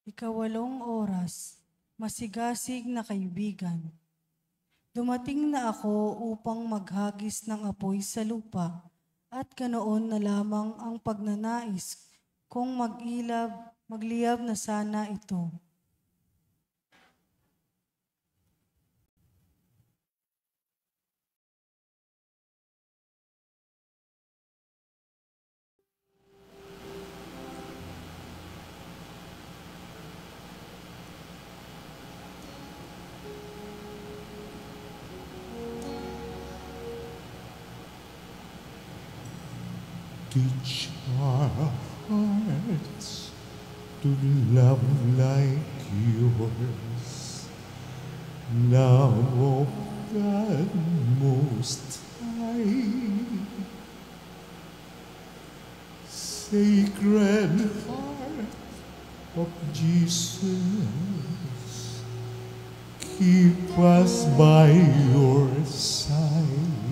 Ikawalong oras, masigasig na kaibigan. Dumating na ako upang maghagis ng apoy sa lupa, at ganoon na lamang ang pagnanais kung magliyab na sana ito. Teach our hearts to love like yours. Love of God Most High. Sacred Heart of Jesus, keep us by your side.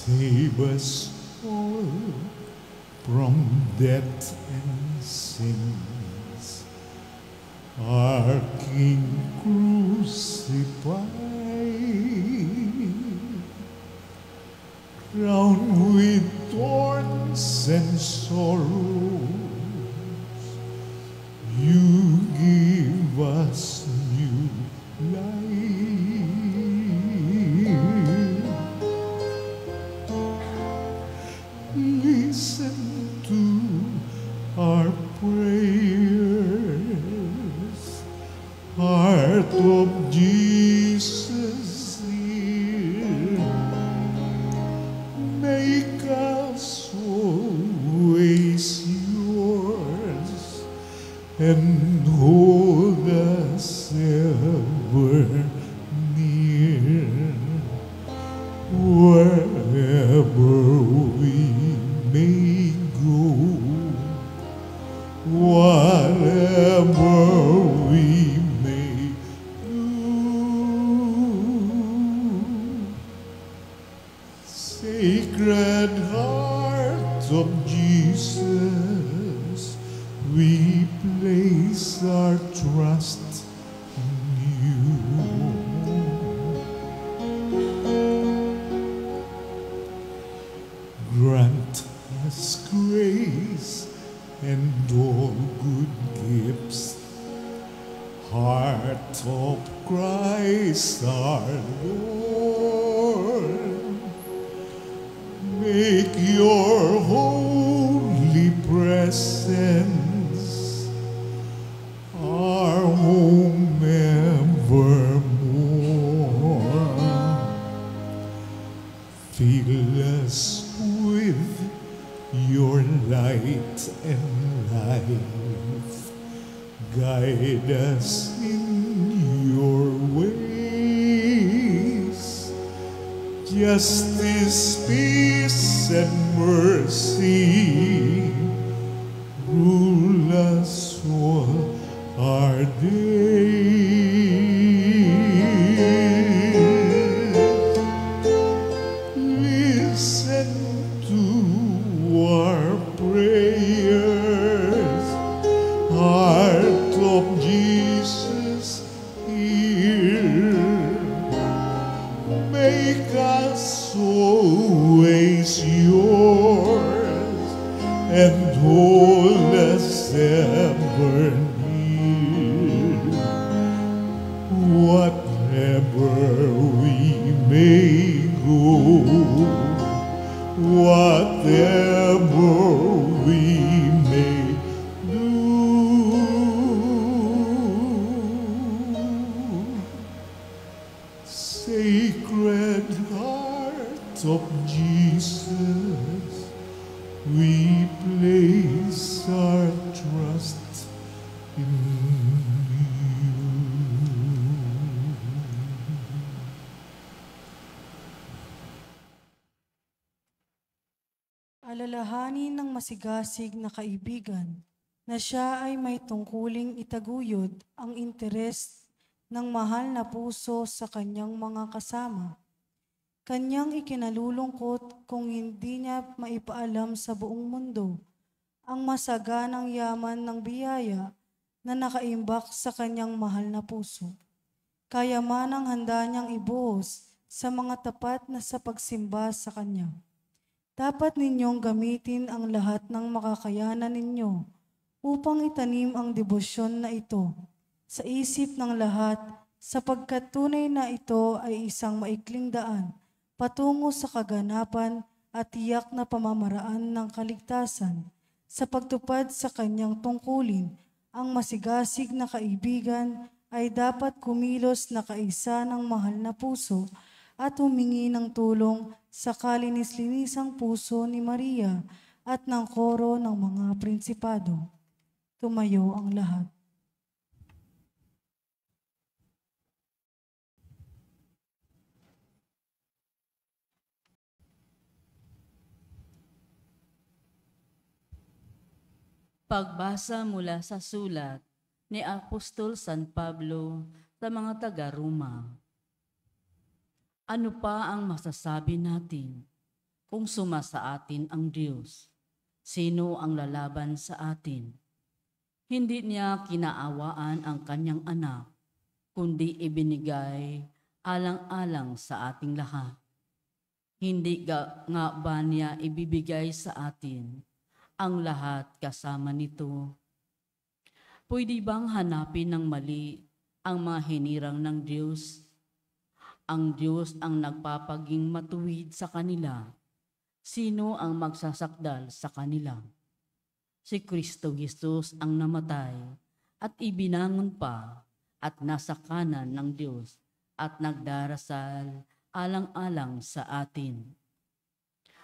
Save us all from death and sins, our King crucified, crowned with thorns and sorrows. You give us new life. Listen to our prayers, heart of Jesus here. Make us always yours and hold us ever near. Wherever we may go, whatever we place our trust in you. Grant us grace and all good gifts, heart of Christ our Lord. Make your holy presence our home evermore. Fill us with your light and life. Guide us in your ways. Justice, peace, and mercy rule us all our days. Listen to our prayers, heart of Jesus, hear. Make us always yours and hold us ever near. Whatever we may go, whatever we may do, Sacred Heart of Jesus, we place our trust in you. Alalahanin ng masigasig na kaibigan na siya ay may tungkuling itaguyod ang interes ng mahal na puso sa kanyang mga kasama. Kanyang ikinalulungkot kung hindi niya maipaalam sa buong mundo ang masaganang yaman ng biyaya na nakaimbak sa kanyang mahal na puso. Kayamanang handa niyang ibuhos sa mga tapat na sa pagsimba sa kanya. Dapat ninyong gamitin ang lahat ng makakayanan ninyo upang itanim ang debosyon na ito sa isip ng lahat, sapagkat tunay na ito ay isang maikling daan patungo sa kaganapan at tiyak na pamamaraan ng kaligtasan. Sa pagtupad sa kanyang tungkulin, ang masigasig na kaibigan ay dapat kumilos na kaisa ng mahal na puso at humingi ng tulong sa kalinis-linisang puso ni Maria at ng koro ng mga prinsipado. Tumayo ang lahat. Pagbasa mula sa sulat ni Apostol San Pablo sa mga taga-Roma. Ano pa ang masasabi natin kung sumasa atin ang Diyos? Sino ang lalaban sa atin? Hindi niya kinaawaan ang kanyang anak, kundi ibinigay alang-alang sa ating lahat. Hindi nga ba niya ibibigay sa atin ang lahat kasama nito? Pwede bang hanapin ng mali ang mga hinirang ng Diyos? Ang Diyos ang nagpapaging matuwid sa kanila. Sino ang magsasakdal sa kanila? Si Kristo Jesus ang namatay at ibinangon pa at nasa kanan ng Diyos at nagdarasal alang-alang sa atin.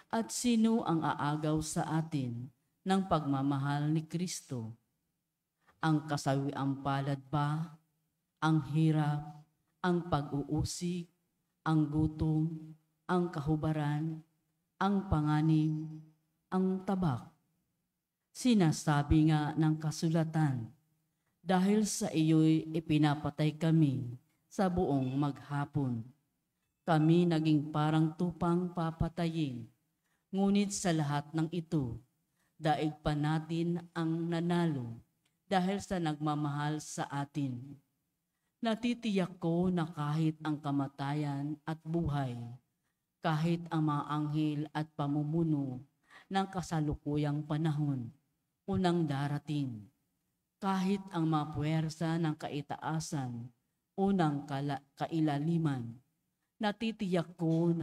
At sino ang aagaw sa atin ng pagmamahal ni Kristo? Ang kasawiang palad ba? Ang hirap? Ang pag-uusig? Ang gutom? Ang kahubaran? Ang panganib? Ang tabak? Sinasabi nga ng kasulatan, dahil sa iyo'y ipinapatay kami sa buong maghapon. Kami naging parang tupang papatayin, ngunit sa lahat ng ito, daig pa natin ang nanalo dahil sa nagmamahal sa atin. Natitiyak ko na kahit ang kamatayan at buhay, kahit ang mga anghel at pamumuno ng kasalukuyang panahon, unang darating, kahit ang mga puwersa ng kaitaasan, unang kailaliman, natitiyak ko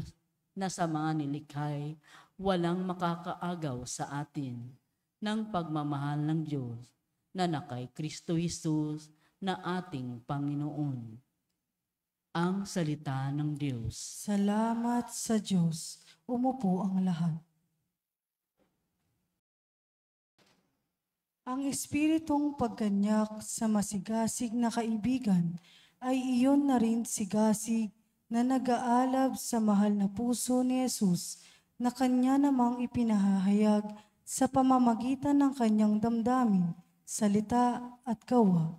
na sa mga nilikhay, walang makakaagaw sa atin ng pagmamahal ng Diyos na kay Kristo Jesus na ating Panginoon. Ang salita ng Diyos. Salamat sa Diyos. Umupo ang lahat. Ang espiritong pagganyak sa masigasig na kaibigan ay iyon na rin sigasig na nag-aalab sa mahal na puso ni Jesus na kanya namang ipinahahayag sa pamamagitan ng kanyang damdamin, salita at gawa.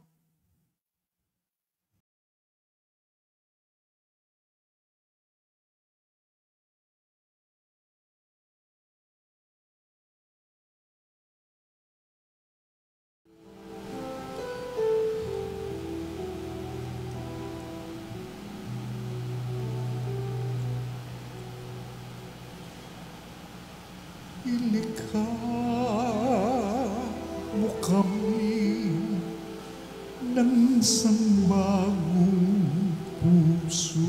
Ilikha mo kami ng sangbagong puso.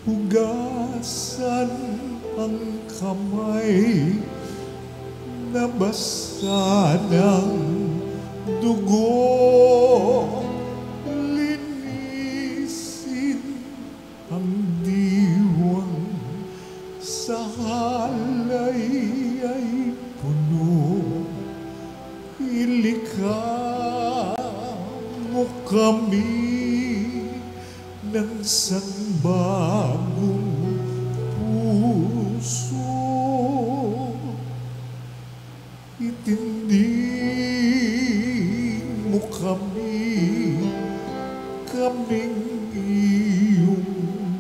Hugasan ang kamay na basa ng dugo. Linisin ang diwang sa halay ay puno. Ilikha mo kami ng sangbagong puso. Itindig mo kaming iyong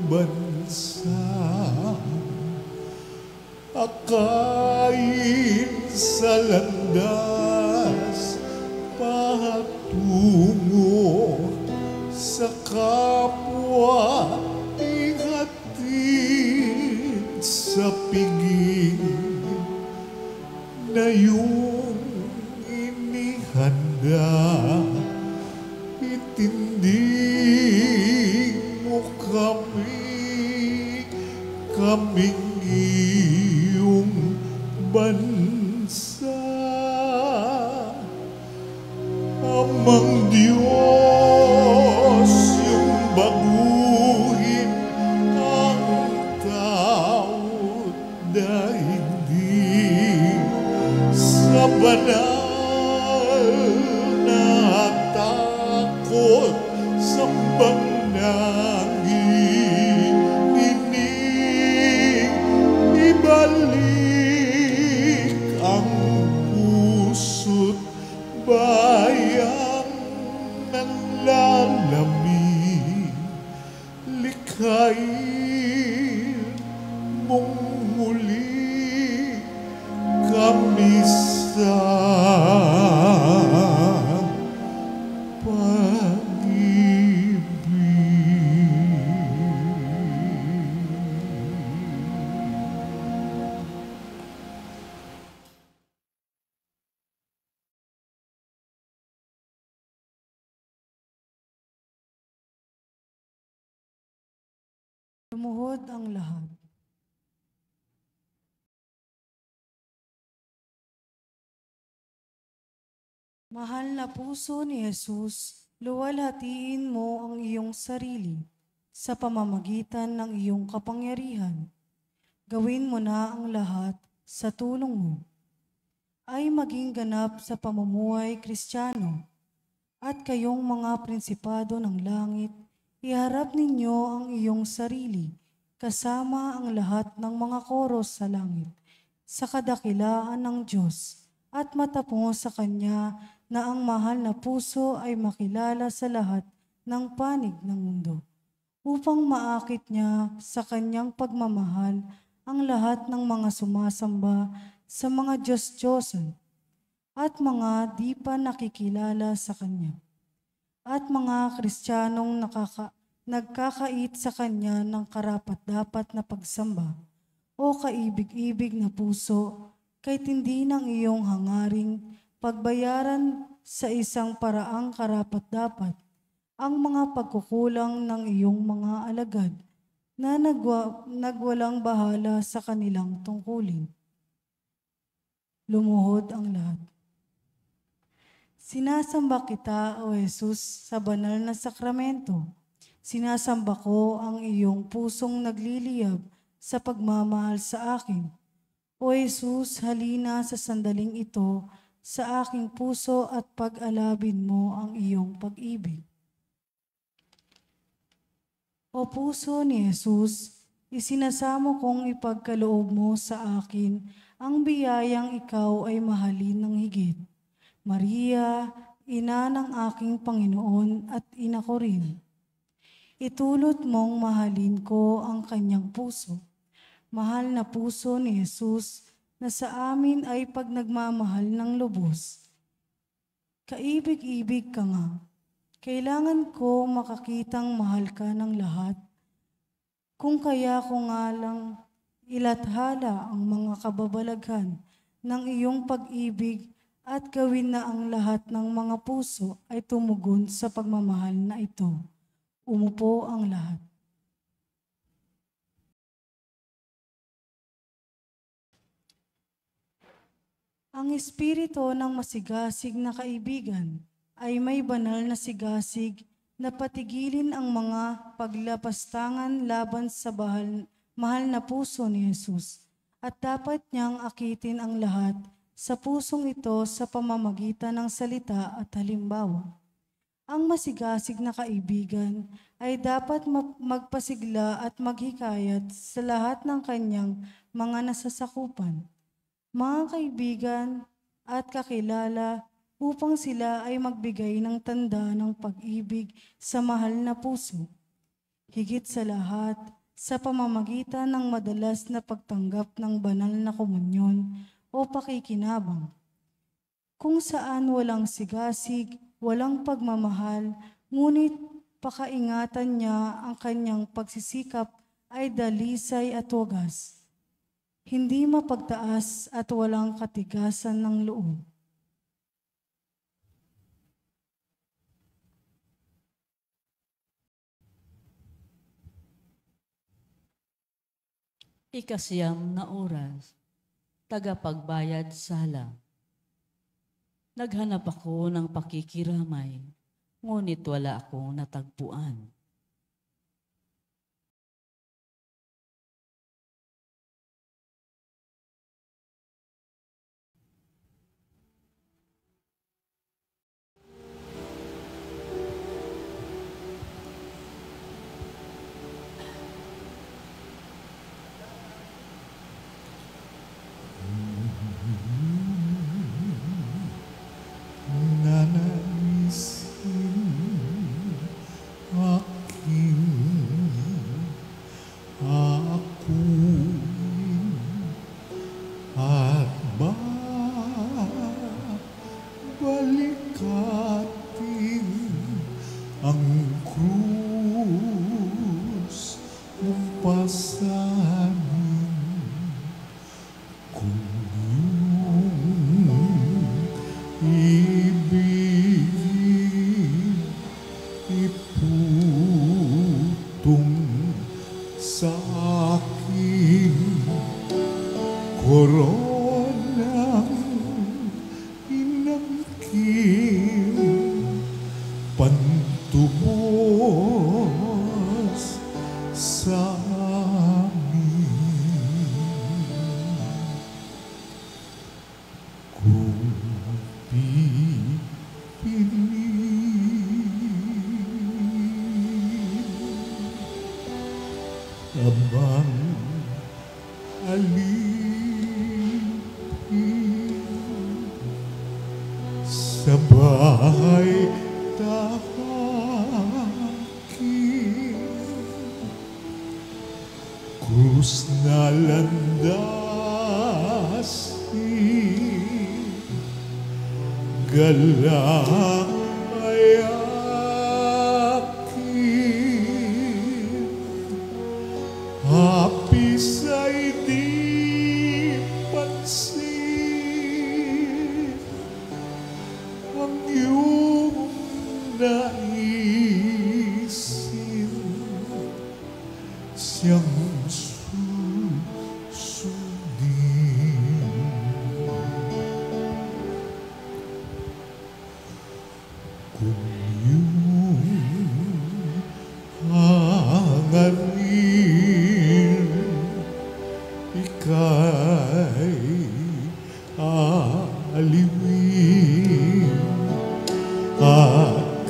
bansa. Akayin sa landas patungo sa kapwa, ihatid sa piging na iyong inihanda. Itindig mo kaming iyong bansa. Amang Diyos, yung baguhin ang tao't daigdig sa banal na takot sa pananginig. Ibalik ang puso't bayang naglalamig. Likhain mong muli kami sa Lumuhod ang lahat. Mahal na puso ni Jesus, luwalhatiin mo ang iyong sarili sa pamamagitan ng iyong kapangyarihan. Gawin mo na ang lahat sa tulong mo ay maging ganap sa pamumuhay Kristiyano at kayong mga prinsipado ng langit, iharap ninyo ang iyong sarili kasama ang lahat ng mga koros sa langit sa kadakilaan ng Diyos at matapo sa Kanya na ang mahal na puso ay makilala sa lahat ng panig ng mundo upang maakit niya sa Kanyang pagmamahal ang lahat ng mga sumasamba sa mga Diyos-Diyosan at mga di pa nakikilala sa Kanya, at mga Kristiyanong nagkakait sa Kanya ng karapat-dapat na pagsamba o kaibig-ibig na puso, kahit hindi ng iyong hangaring pagbayaran sa isang paraang karapat-dapat ang mga pagkukulang ng iyong mga alagad na nagwalang bahala sa kanilang tungkulin. Lumuhod ang lahat. Sinasamba kita, O Jesus, sa banal na sakramento. Sinasamba ko ang iyong pusong nagliliyab sa pagmamahal sa akin. O Jesus, halina sa sandaling ito sa aking puso at pag-alabin mo ang iyong pag-ibig. O puso ni Jesus, isinasamo kong ipagkaloob mo sa akin ang biyayang ikaw ay mahalin ng higit. Maria, ina ng aking Panginoon at ina ko rin. Itulot mong mahalin ko ang kanyang puso. Mahal na puso ni Jesus na sa amin ay pagnagmamahal ng lubos. Kaibig-ibig ka nga. Kailangan ko makakitang mahal ka ng lahat. Kung kaya ko nga lang ilathala ang mga kababalaghan ng iyong pag-ibig at gawin na ang lahat ng mga puso ay tumugon sa pagmamahal na ito. Umupo ang lahat. Ang espiritu ng masigasig na kaibigan ay may banal na sigasig na patigilin ang mga paglapastangan laban sa mahal na puso ni Jesus, at dapat niyang akitin ang lahat sa pusong ito sa pamamagitan ng salita at halimbawa. Ang masigasig na kaibigan ay dapat magpasigla at maghikayat sa lahat ng kanyang mga nasasakupan, mga kaibigan at kakilala, upang sila ay magbigay ng tanda ng pag-ibig sa mahal na puso. Higit sa lahat, sa pamamagitan ng madalas na pagtanggap ng banal na komunyon o pakikinabang, kung saan walang sigasig, walang pagmamahal, ngunit pakaingatan niya ang kanyang pagsisikap ay dalisay at wagas, hindi mapagtaas at walang katigasan ng loob. Ikasiyam na oras, tagapagbayad sala. Naghanap ako ng pakikiramay, ngunit wala akong natagpuan. Balikatin ang krus umpasanin kung iyong ibig iputong sa akin koronang pantubos sa amin. Kung pipiliin abang alipin sa bahay tahakin, krus na landasin galak ay akin, hapis ay di pansin, ang iyong naisin, siyang susundin. Kung iyong hangarin, ika'y aliwin at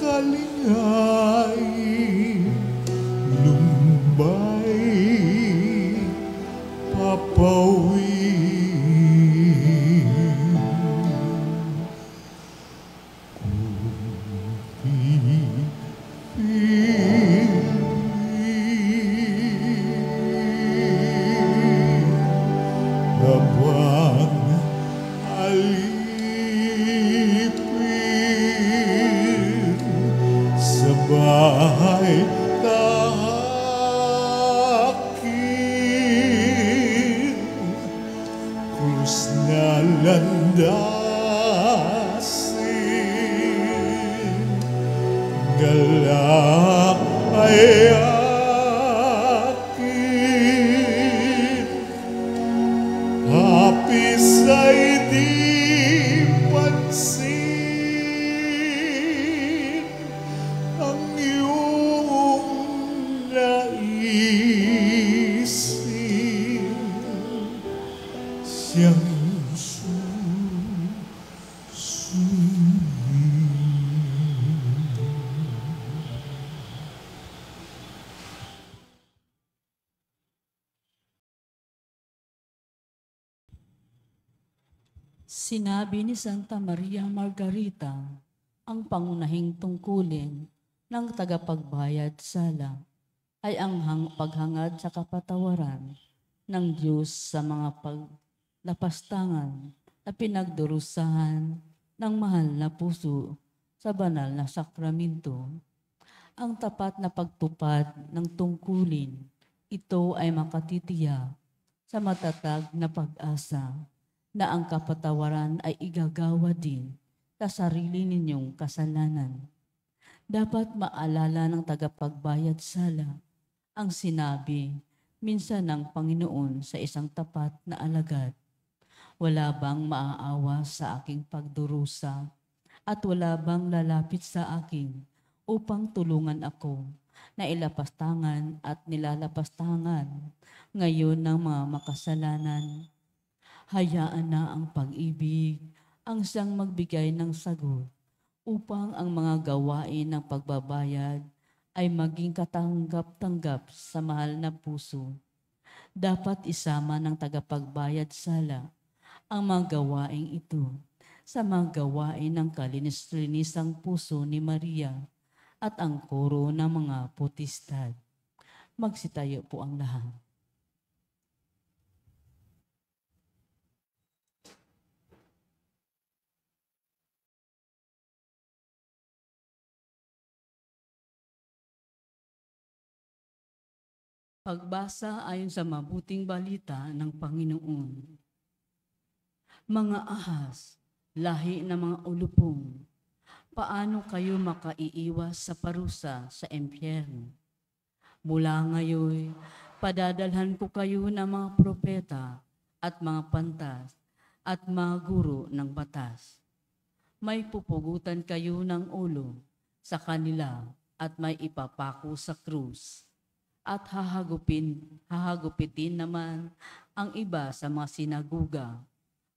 kalingain, lumbay papawin. Habang alipin sa bahay tahakin, krus na landasin, galak ay akin, hapis ay di pansin, ang iyong naisin, siyang susundin. Sinabi ni Santa Maria Margarita ang pangunahing tungkulin ng tagapagbayad sala ay ang paghangad sa kapatawaran ng Diyos sa mga paglapastangan na pinagdurusahan ng mahal na puso sa banal na sakramento. Ang tapat na pagtupad ng tungkulin, ito ay makatitiyak sa matatag na pag-asa na ang kapatawaran ay igagawa din sa sarili ninyong kasalanan. Dapat maalala ng tagapagbayad sala ang sinabi minsan ng Panginoon sa isang tapat na alagad, "Wala bang maaawa sa aking pagdurusa at wala bang lalapit sa akin upang tulungan ako na ilapastangan at nilalapastangan ngayon ng mga makasalanan?" Hayaan na ang pag-ibig ang siyang magbigay ng sagot upang ang mga gawain ng pagbabayad ay maging katanggap-tanggap sa mahal na puso. Dapat isama ng tagapagbayad sala ang mga gawaing ito sa mga gawain ng kalinis-linisang puso ni Maria at ang koro ng mga putistad. Magsitayo po ang lahat. Pagbasa ayon sa mabuting balita ng Panginoon. Mga ahas, lahi ng mga ulupong, paano kayo makaiiwas sa parusa sa impyerno? Mula ngayon, padadalhan ko kayo ng mga propeta at mga pantas at mga guro ng batas. May pupugutan kayo ng ulo sa kanila at may ipapako sa krus. At hahagupitin naman ang iba sa mga sinaguga.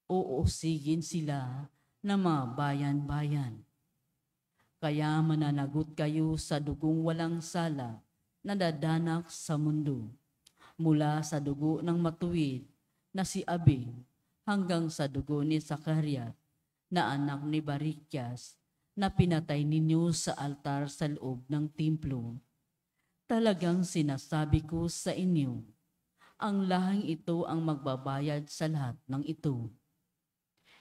Uusigin sila ng mga bayan-bayan. Kaya mananagot kayo sa dugong walang sala na dadanak sa mundo, mula sa dugo ng matuwid na si Abel hanggang sa dugo ni Zacarias na anak ni Barikyas na pinatay ninyo sa altar sa loob ng templo. Talagang sinasabi ko sa inyo, ang lahing ito ang magbabayad sa lahat ng ito.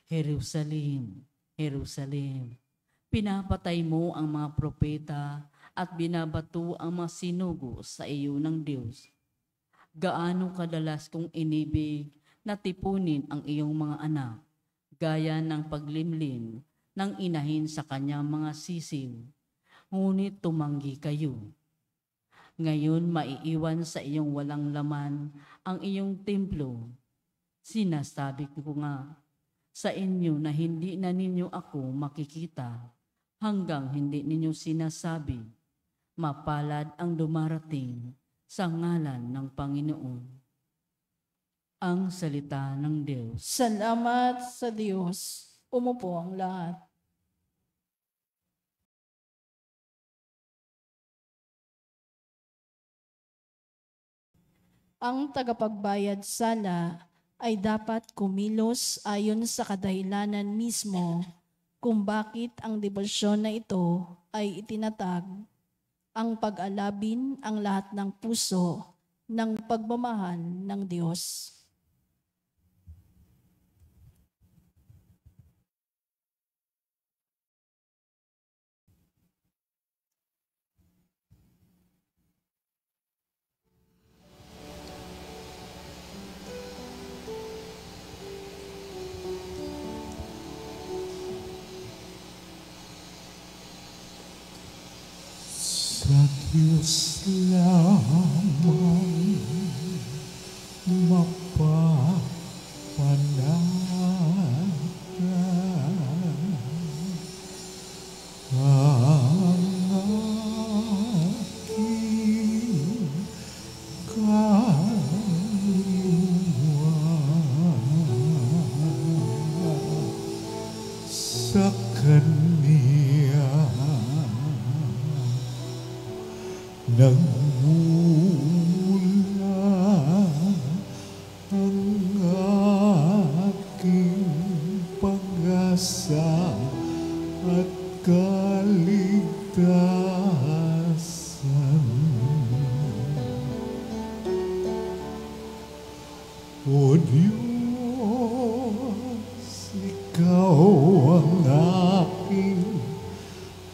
Jerusalem, Jerusalem, pinapatay mo ang mga propeta at binabato ang mga sinugo sa iyo ng Diyos. Gaano kadalas kong inibig na tipunin ang iyong mga anak, gaya ng paglimlim ng inahin sa kanyang mga sisiw. Ngunit tumanggi kayo. Ngayon maiiwan sa iyong walang laman ang iyong templo. Sinasabi ko nga sa inyo na hindi na ninyo ako makikita hanggang hindi ninyo sinasabi, mapalad ang dumarating sa ngalan ng Panginoon. Ang salita ng Diyos. Salamat sa Diyos. Umupo ang lahat. Ang tagapagbayad sala ay dapat kumilos ayon sa kadahilanan mismo kung bakit ang debosyon na ito ay itinatag. Ang pag-alabin ang lahat ng puso ng pagmamahal ng Diyos. Sa Diyos lamang mapapanatan ang aking kaluluwa sa Kanya. Nagmula ang aking pag-asa at kaligtasan. O Diyos, Ikaw ang aking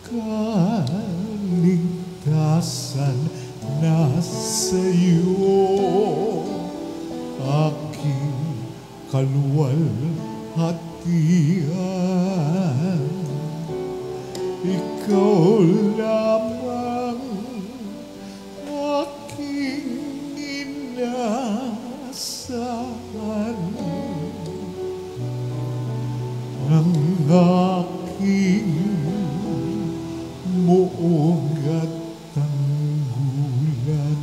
kaligtasan. Nasa iyo aking kaluwalhatian. Ikaw lamang aking inaasahan. Ang aking muong at tanggulan.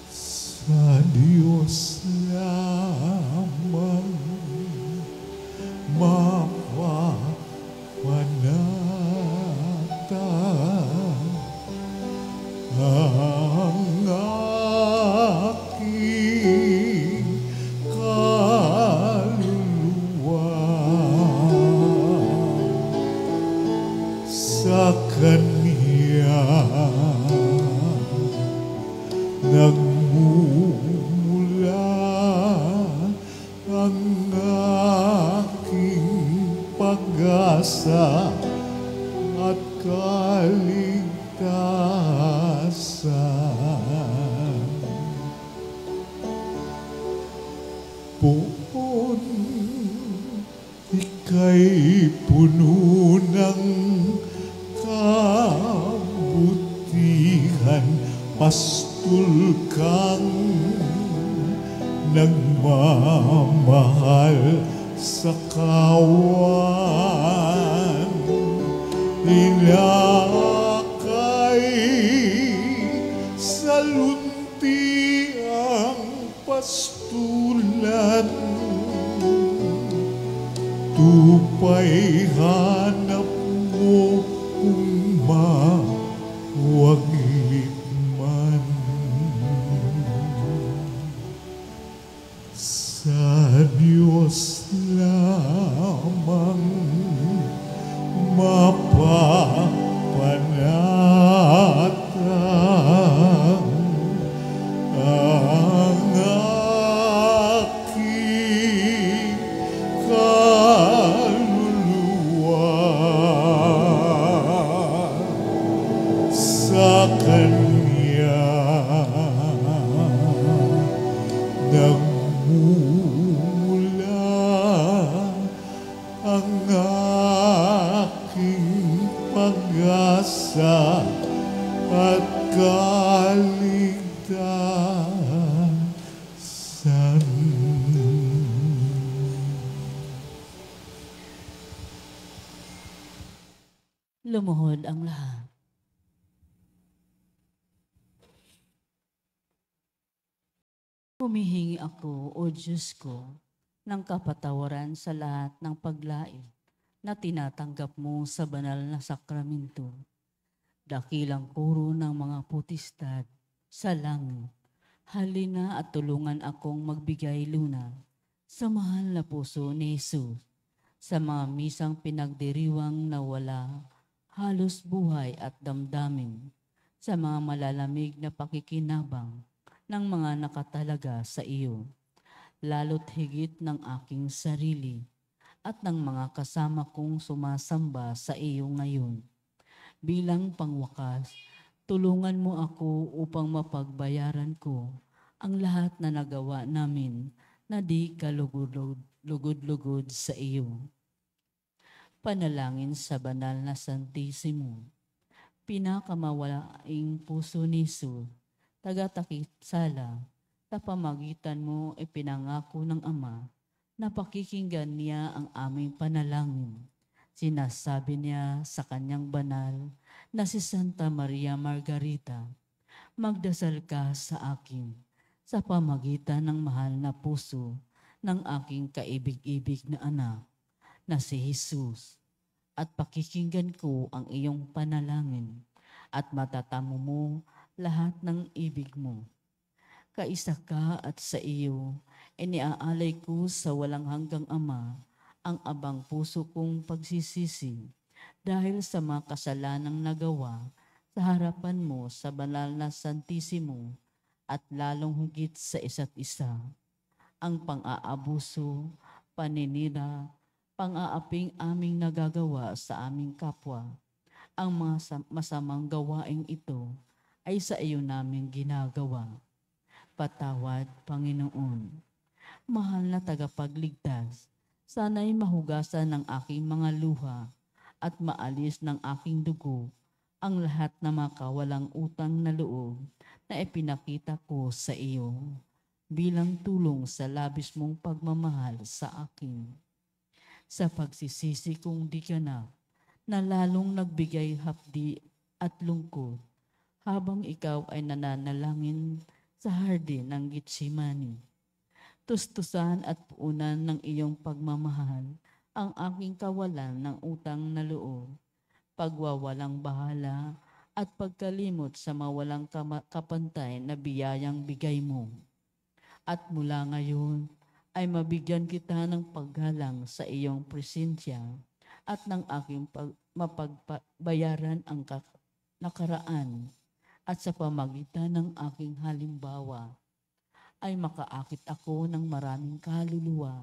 Sa Diyos lamang mapapanatan ang aking kaluluwa. Sa Kanya nagmumula ang aking pag-asa at kaligtasan. Poon, ika'y puno ng kabutihan, pastul kang nagmamahal sa kawan. Inakay sa luntiang pastulan, tupay hanap mo kung mawaglit man. Sa Diyos lamang mapapanatan ang aking Lumuhod ang lahat. Humihingi ako, O Diyos ko, ng kapatawaran sa lahat ng paglait na tinatanggap mo sa banal na sakramento. Dakilang kuro ng mga putistad sa langit, halina at tulungan akong magbigay luna sa mahal na puso ni Jesus, sa mga misang pinagdiriwang na wala halos buhay at damdamin, sa mga malalamig na pakikinabang ng mga nakatalaga sa iyo, lalo't higit ng aking sarili at ng mga kasama kong sumasamba sa iyo ngayon. Bilang pangwakas, tulungan mo ako upang mapagbayaran ko ang lahat na nagawa namin na di kalugod-lugod sa iyo. Panalangin sa banal na Santissimo, pinakamawalaing puso ni Jesus, tagatakip sala, sa pamagitan mo ipinangako ng Ama na pakikinggan niya ang aming panalangin. Sinasabi niya sa kanyang banal na si Santa Maria Margarita, magdasal ka sa akin sa pamagitan ng mahal na puso ng aking kaibig-ibig na anak na si Jesus, at pakikinggan ko ang iyong panalangin at matatamo mo lahat ng ibig mo. Kaisa ka at sa iyo, iniaalay ko sa walang hanggang Ama ang abang puso kong pagsisisi dahil sa mga kasalanang nagawa sa harapan mo sa banal na Santissimo, at lalong higit sa isa't isa, ang pang-aabuso, paninira, pang-aaping aming nagagawa sa aming kapwa. Ang mga masamang gawaing ito ay sa iyo namin ginagawa. Patawad, Panginoon. Mahal na tagapagligtas, sana'y mahugasan ng aking mga luha at maalis ng aking dugo ang lahat na makawalang utang na loob na ipinakita ko sa iyo bilang tulong sa labis mong pagmamahal sa akin. Sa pagsisisi kong di ganap, na lalong nagbigay hapdi at lungkot, habang ikaw ay nananalangin sa hardin ng Getsemani. Tustusan at puunan ng iyong pagmamahal ang aking kawalan ng utang na loob, pagwawalang bahala at pagkalimot sa mawalang kapantay na biyayang bigay mo. At mula ngayon ay mabigyan kita ng paggalang sa iyong presensya at ng aking mapagbayaran ang nakaraan, at sa pamagitan ng aking halimbawa ay makaakit ako ng maraming kaluluwa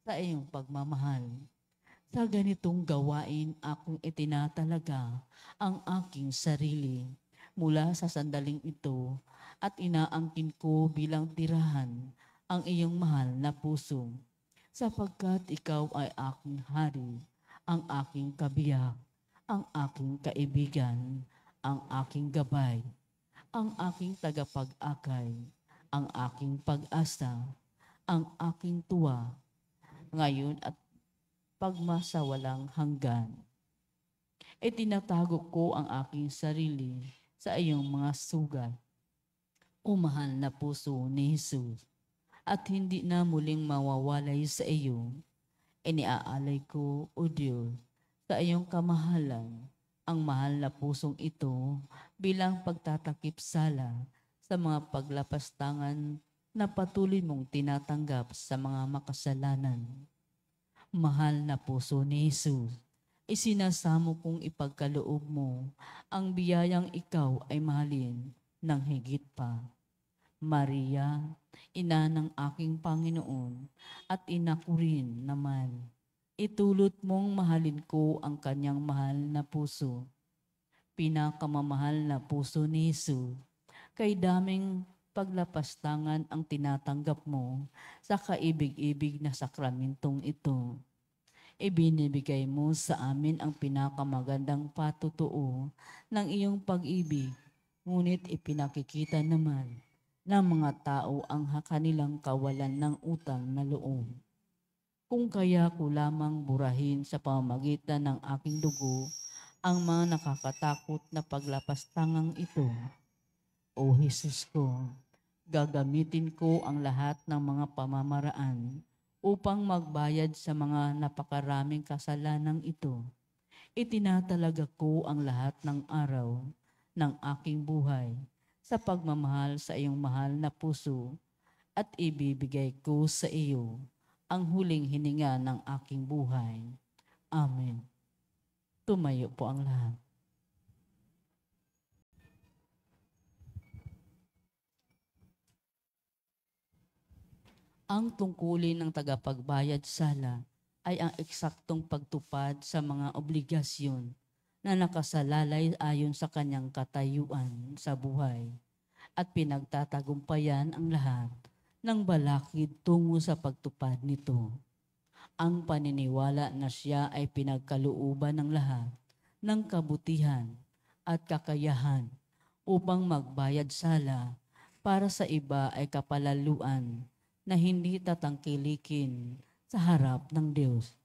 sa iyong pagmamahal. Sa ganitong gawain akong itinatalaga ang aking sarili mula sa sandaling ito, at inaangkin ko bilang tirahan ang iyong mahal na puso, sapagkat ikaw ay aking hari, ang aking kabiyak, ang aking kaibigan, ang aking gabay, ang aking tagapag-akay, ang aking pag-asa, ang aking tuwa, ngayon at pagmasawalang hanggan. Itinatago ko ang aking sarili sa iyong mga sugat, o mahal na puso ni Jesus, at hindi na muling mawawalay sa iyo. Iniaalay ko, O Diyos, sa iyong kamahalan, ang mahal na pusong ito bilang pagtatakip sala sa mga paglapastangan na patuloy mong tinatanggap sa mga makasalanan. Mahal na puso ni Jesus, isinasamo kong ipagkaloob mo ang biyayang ikaw ay mahalin ng higit pa. Maria, ina ng aking Panginoon at ina ko rin naman, itulot mong mahalin ko ang kanyang mahal na puso. Pinakamamahal na puso ni Jesus, kay daming paglapastangan ang tinatanggap mo sa kaibig-ibig na sakramentong ito. Ibinibigay mo sa amin ang pinakamagandang patutuo ng iyong pag-ibig, ngunit ipinakikita naman ng mga tao ang kanilang kawalan ng utang na loob. Kung kaya ko lamang burahin sa pamamagitan ng aking dugo ang mga nakakatakot na paglapastangang ito. O Jesus ko, gagamitin ko ang lahat ng mga pamamaraan upang magbayad sa mga napakaraming kasalanang ito. Itinatalaga ko ang lahat ng araw ng aking buhay sa pagmamahal sa iyong mahal na puso at ibibigay ko sa iyo ang huling hininga ng aking buhay. Amen. Tumayo po ang lahat. Ang tungkulin ng tagapagbayad sala ay ang eksaktong pagtupad sa mga obligasyon na nakasalalay ayon sa kanyang katayuan sa buhay at pinagtatagumpayan ang lahat ng balakid tungo sa pagtupad nito. Ang paniniwala na siya ay pinagkalooban ng lahat ng kabutihan at kakayahan upang magbayad sala para sa iba ay kapalaluan na hindi tatangkilikin sa harap ng Diyos.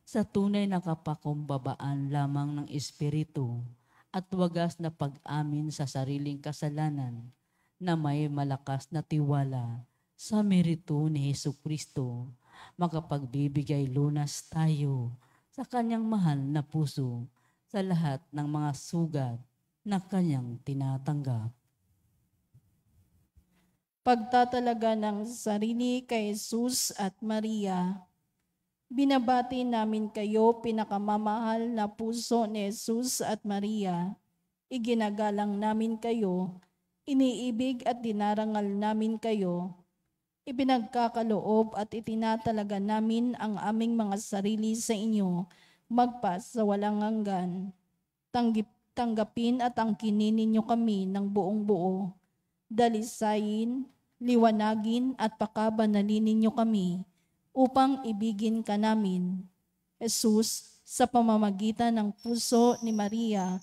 Sa tunay na kapakumbabaan lamang ng Espiritu at wagas na pag-amin sa sariling kasalanan na may malakas na tiwala sa merito ni Hesukristo, makapagbibigay lunas tayo sa kanyang mahal na puso sa lahat ng mga sugat na kanyang tinatanggap. Pagtatalaga ng sarili kay Jesus at Maria. Binabati namin kayo, pinakamamahal na puso ni Jesus at Maria. Iginagalang namin kayo, iniibig at dinarangal namin kayo. Ipinagkakaloob at itinatalaga namin ang aming mga sarili sa inyo, magpas sa walang hanggan. Tanggapin at angkinin ninyo kami ng buong buo. Dalisayin, liwanagin at pakabanalin ninyo kami upang ibigin ka namin. Jesus, sa pamamagitan ng puso ni Maria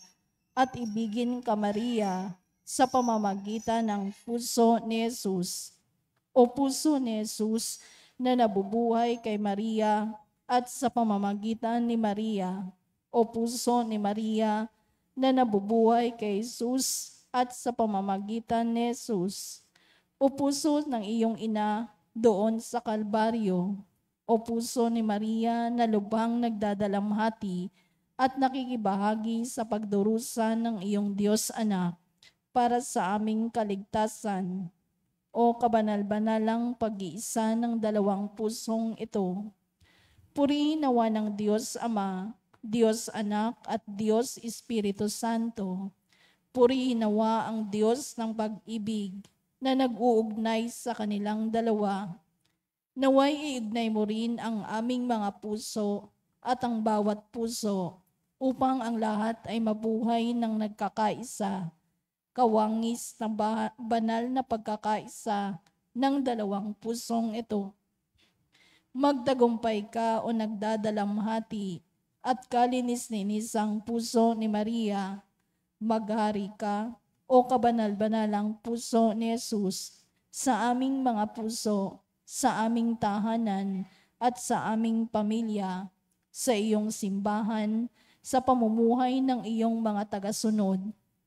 at ibigin ka Maria sa pamamagitan ng puso ni Jesus. O puso ni Jesus na nabubuhay kay Maria at sa pamamagitan ni Maria. O puso ni Maria na nabubuhay kay Jesus at sa pamamagitan ni Jesus. O puso ng iyong ina doon sa Kalbaryo. O puso ni Maria na lubhang nagdadalamhati at nakikibahagi sa pagdurusa ng iyong Diyos Anak para sa aming kaligtasan. O kabanal-banalang pag-iisa ng dalawang pusong ito. Purihin nawa ng Diyos Ama, Diyos Anak at Diyos Espiritu Santo. Purihin nawa ang Diyos ng pag-ibig na nag-uugnay sa kanilang dalawa. Naway iignay mo rin ang aming mga puso at ang bawat puso upang ang lahat ay mabuhay ng nagkakaisa. Kawangis ng banal na pagkakaisa ng dalawang pusong ito. Magtagumpay ka o nagdadalamhati at kalinis-linisang puso ni Maria. Maghari ka o kabanal-banalang puso ni Jesus sa aming mga puso, sa aming tahanan at sa aming pamilya, sa iyong simbahan, sa pamumuhay ng iyong mga tagasunod,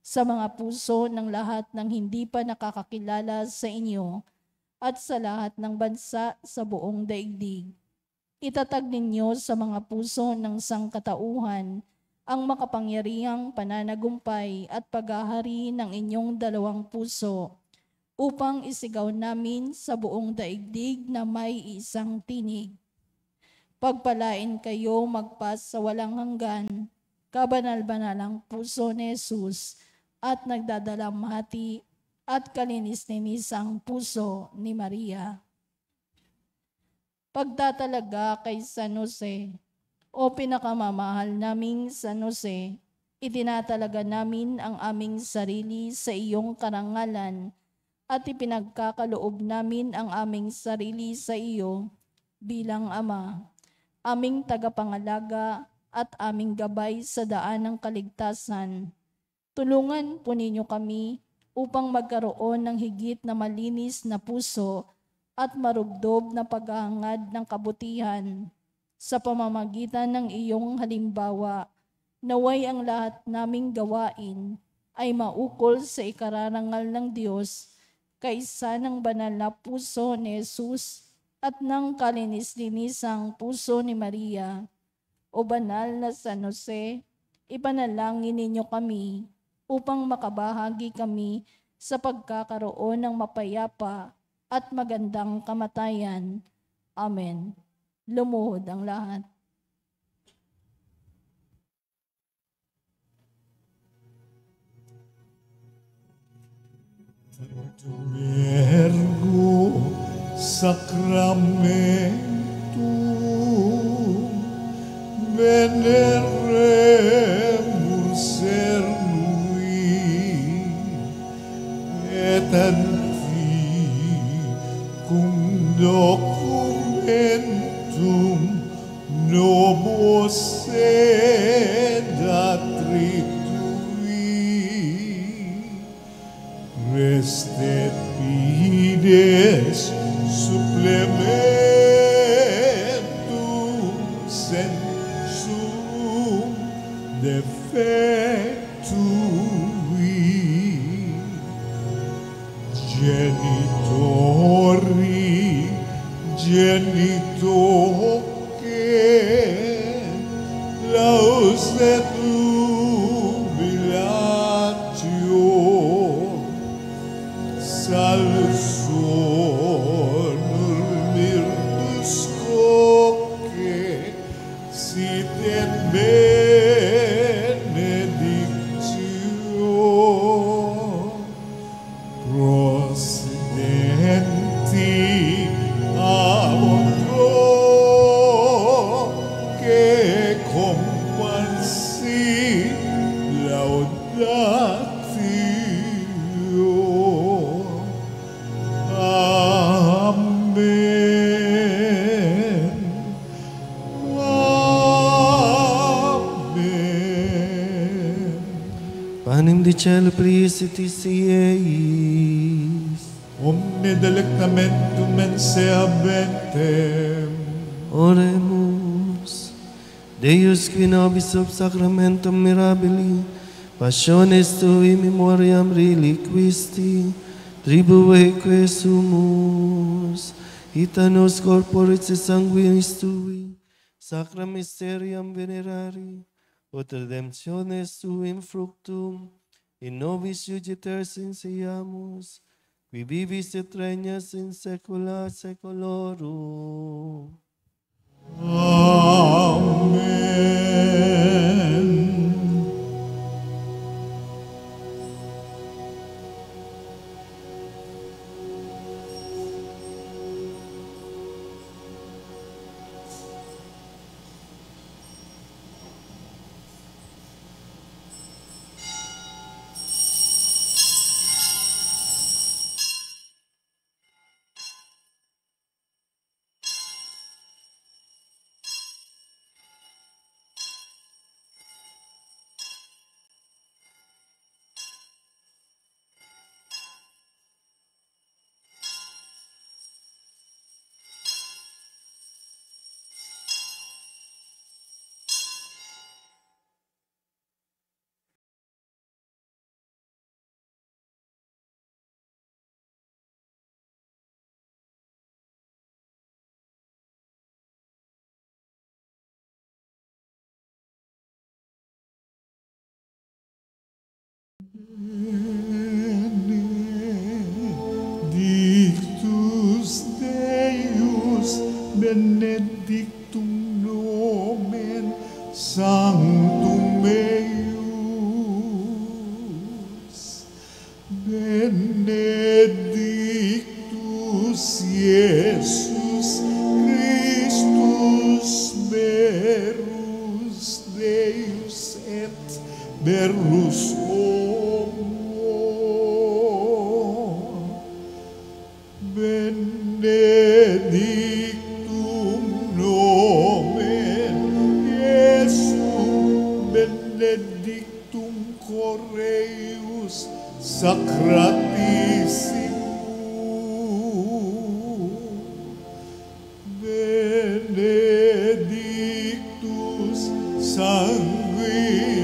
sa mga puso ng lahat ng hindi pa nakakakilala sa inyo, at sa lahat ng bansa sa buong daigdig. Itatag ninyo sa mga puso ng sangkatauhan ang makapangyarihang pananagumpay at paghahari ng inyong dalawang puso upang isigaw namin sa buong daigdig na may isang tinig. Pagpalain kayo magpas sa walang hanggan, kabanal-banalang puso ni Jesus at nagdadalamhati at kalinis-linisang puso ni Maria. Pagtatalaga kay San Jose. O pinakamamahal naming San Jose, itinatalaga namin ang aming sarili sa iyong karangalan at ipinagkakaloob namin ang aming sarili sa iyo bilang Ama, aming tagapangalaga at aming gabay sa daan ng kaligtasan. Tulungan po ninyo kami upang magkaroon ng higit na malinis na puso at marubdob na paghahangad ng kabutihan sa pamamagitan ng iyong halimbawa Naway ang lahat naming gawain ay maukol sa ikararangal ng Diyos kaysa ng banal na puso ni Jesus at ng kalinis-linisang puso ni Maria. O banal na San Jose, ipanalangin ninyo kami upang makabahagi kami sa pagkakaroon ng mapayapa at magandang kamatayan. Amen. Lumuhod ang lahat. Ergo Sacramentum Veneremur Cernui et antiquum documentum Novos sedat restet fides supplementum sensum defectui genitori genitoque laus et jubilatio salus mirtus coque sit et benedictio prosidenti abotro che compansi laudatio. Amen. Amen. Panem de cielo prisitis eis. Omne delectamentum mense habentem. Oremus. Deus qui nobis sub sacramentum mirabili, passiones tui memoriam reliquisti, tribueque sumus, ita nos corporis et sanguinis tui, sacra mysterium venerari, ut redemptiones tuim fructum, in nobis iugiter sinciamus, qui vivis et regnas in saecula saeculorum. Amen. Benedictus Deus, benedictum nomen sanctum eius, benedictus Iesus Christus, berus Deus et berus benedictum nomen Iesum, benedictum correus sacratissimum, benedictus sanguis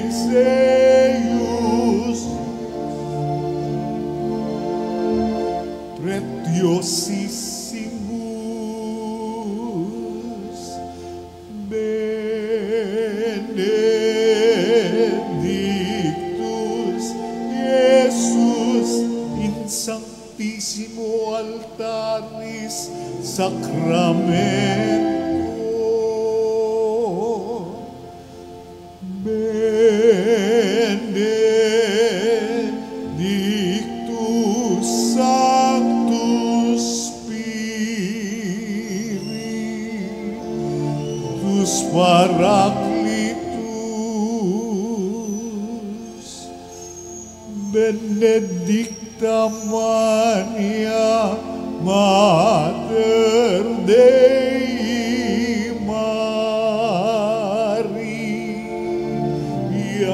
Sakramento, Benedictus Sanctus Spiritus Paracletus, Benedicta Maria Mater Dei Maria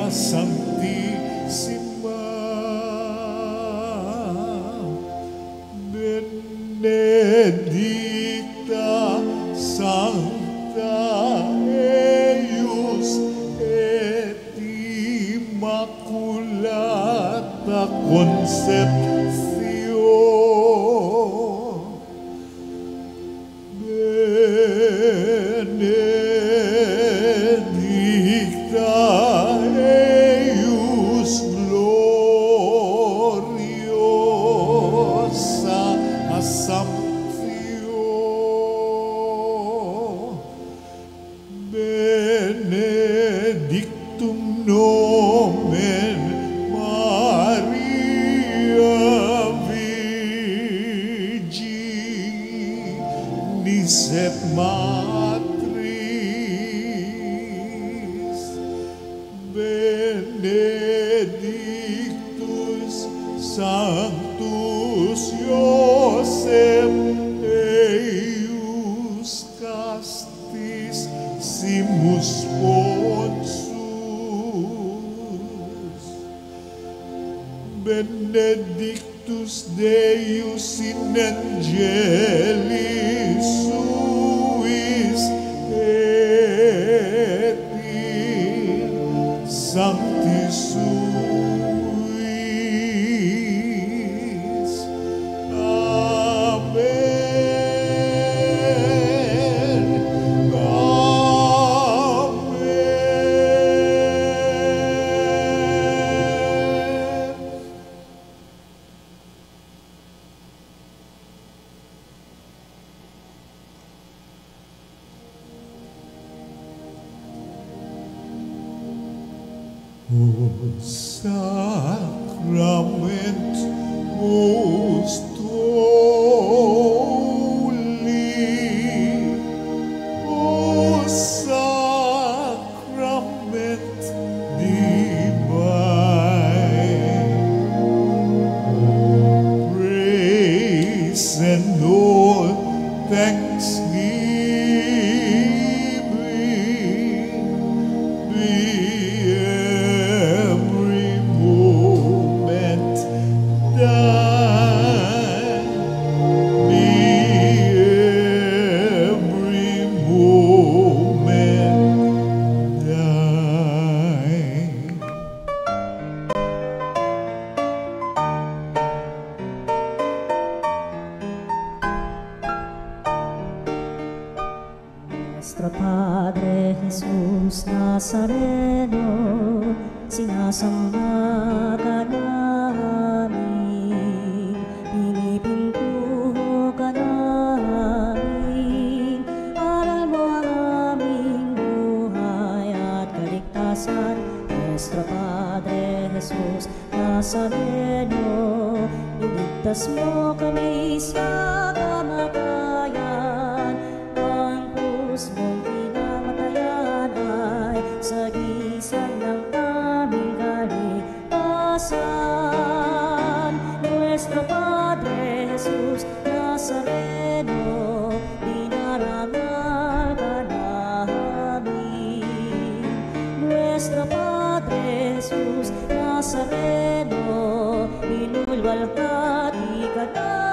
Sanctissima, Benedicta Sancta eius et Immaculata Conception, Benedicta eius gloriosa Assumptio, Benedictum nomen Maria Virginis et Matris, Benedictus Sanctus Iosef eius castis simus Ponsus, Benedictus Deus in angelis suis et in sanctis suis. Amen. Amen. O sacrament most holy, O sacrament divine, praise and all thanksgiving be every moment thine, be every moment thine. Nuestro Padre Jesús Nazareno, sinasamba ka namin, pinipintuho ka namin, aral mo ang aming buhay at kaligtasan. Nuestro Padre Jesús Nazareno, iligtas mo kami sa kamatayan, ang krus mong pinamatayan ay sagisag ng aming kaligtasan. Nuestro Padre Jesus Nazareno, dinarangal ka namin. Nuestro Padre Jesus Nazareno, inulwalhati ka namin.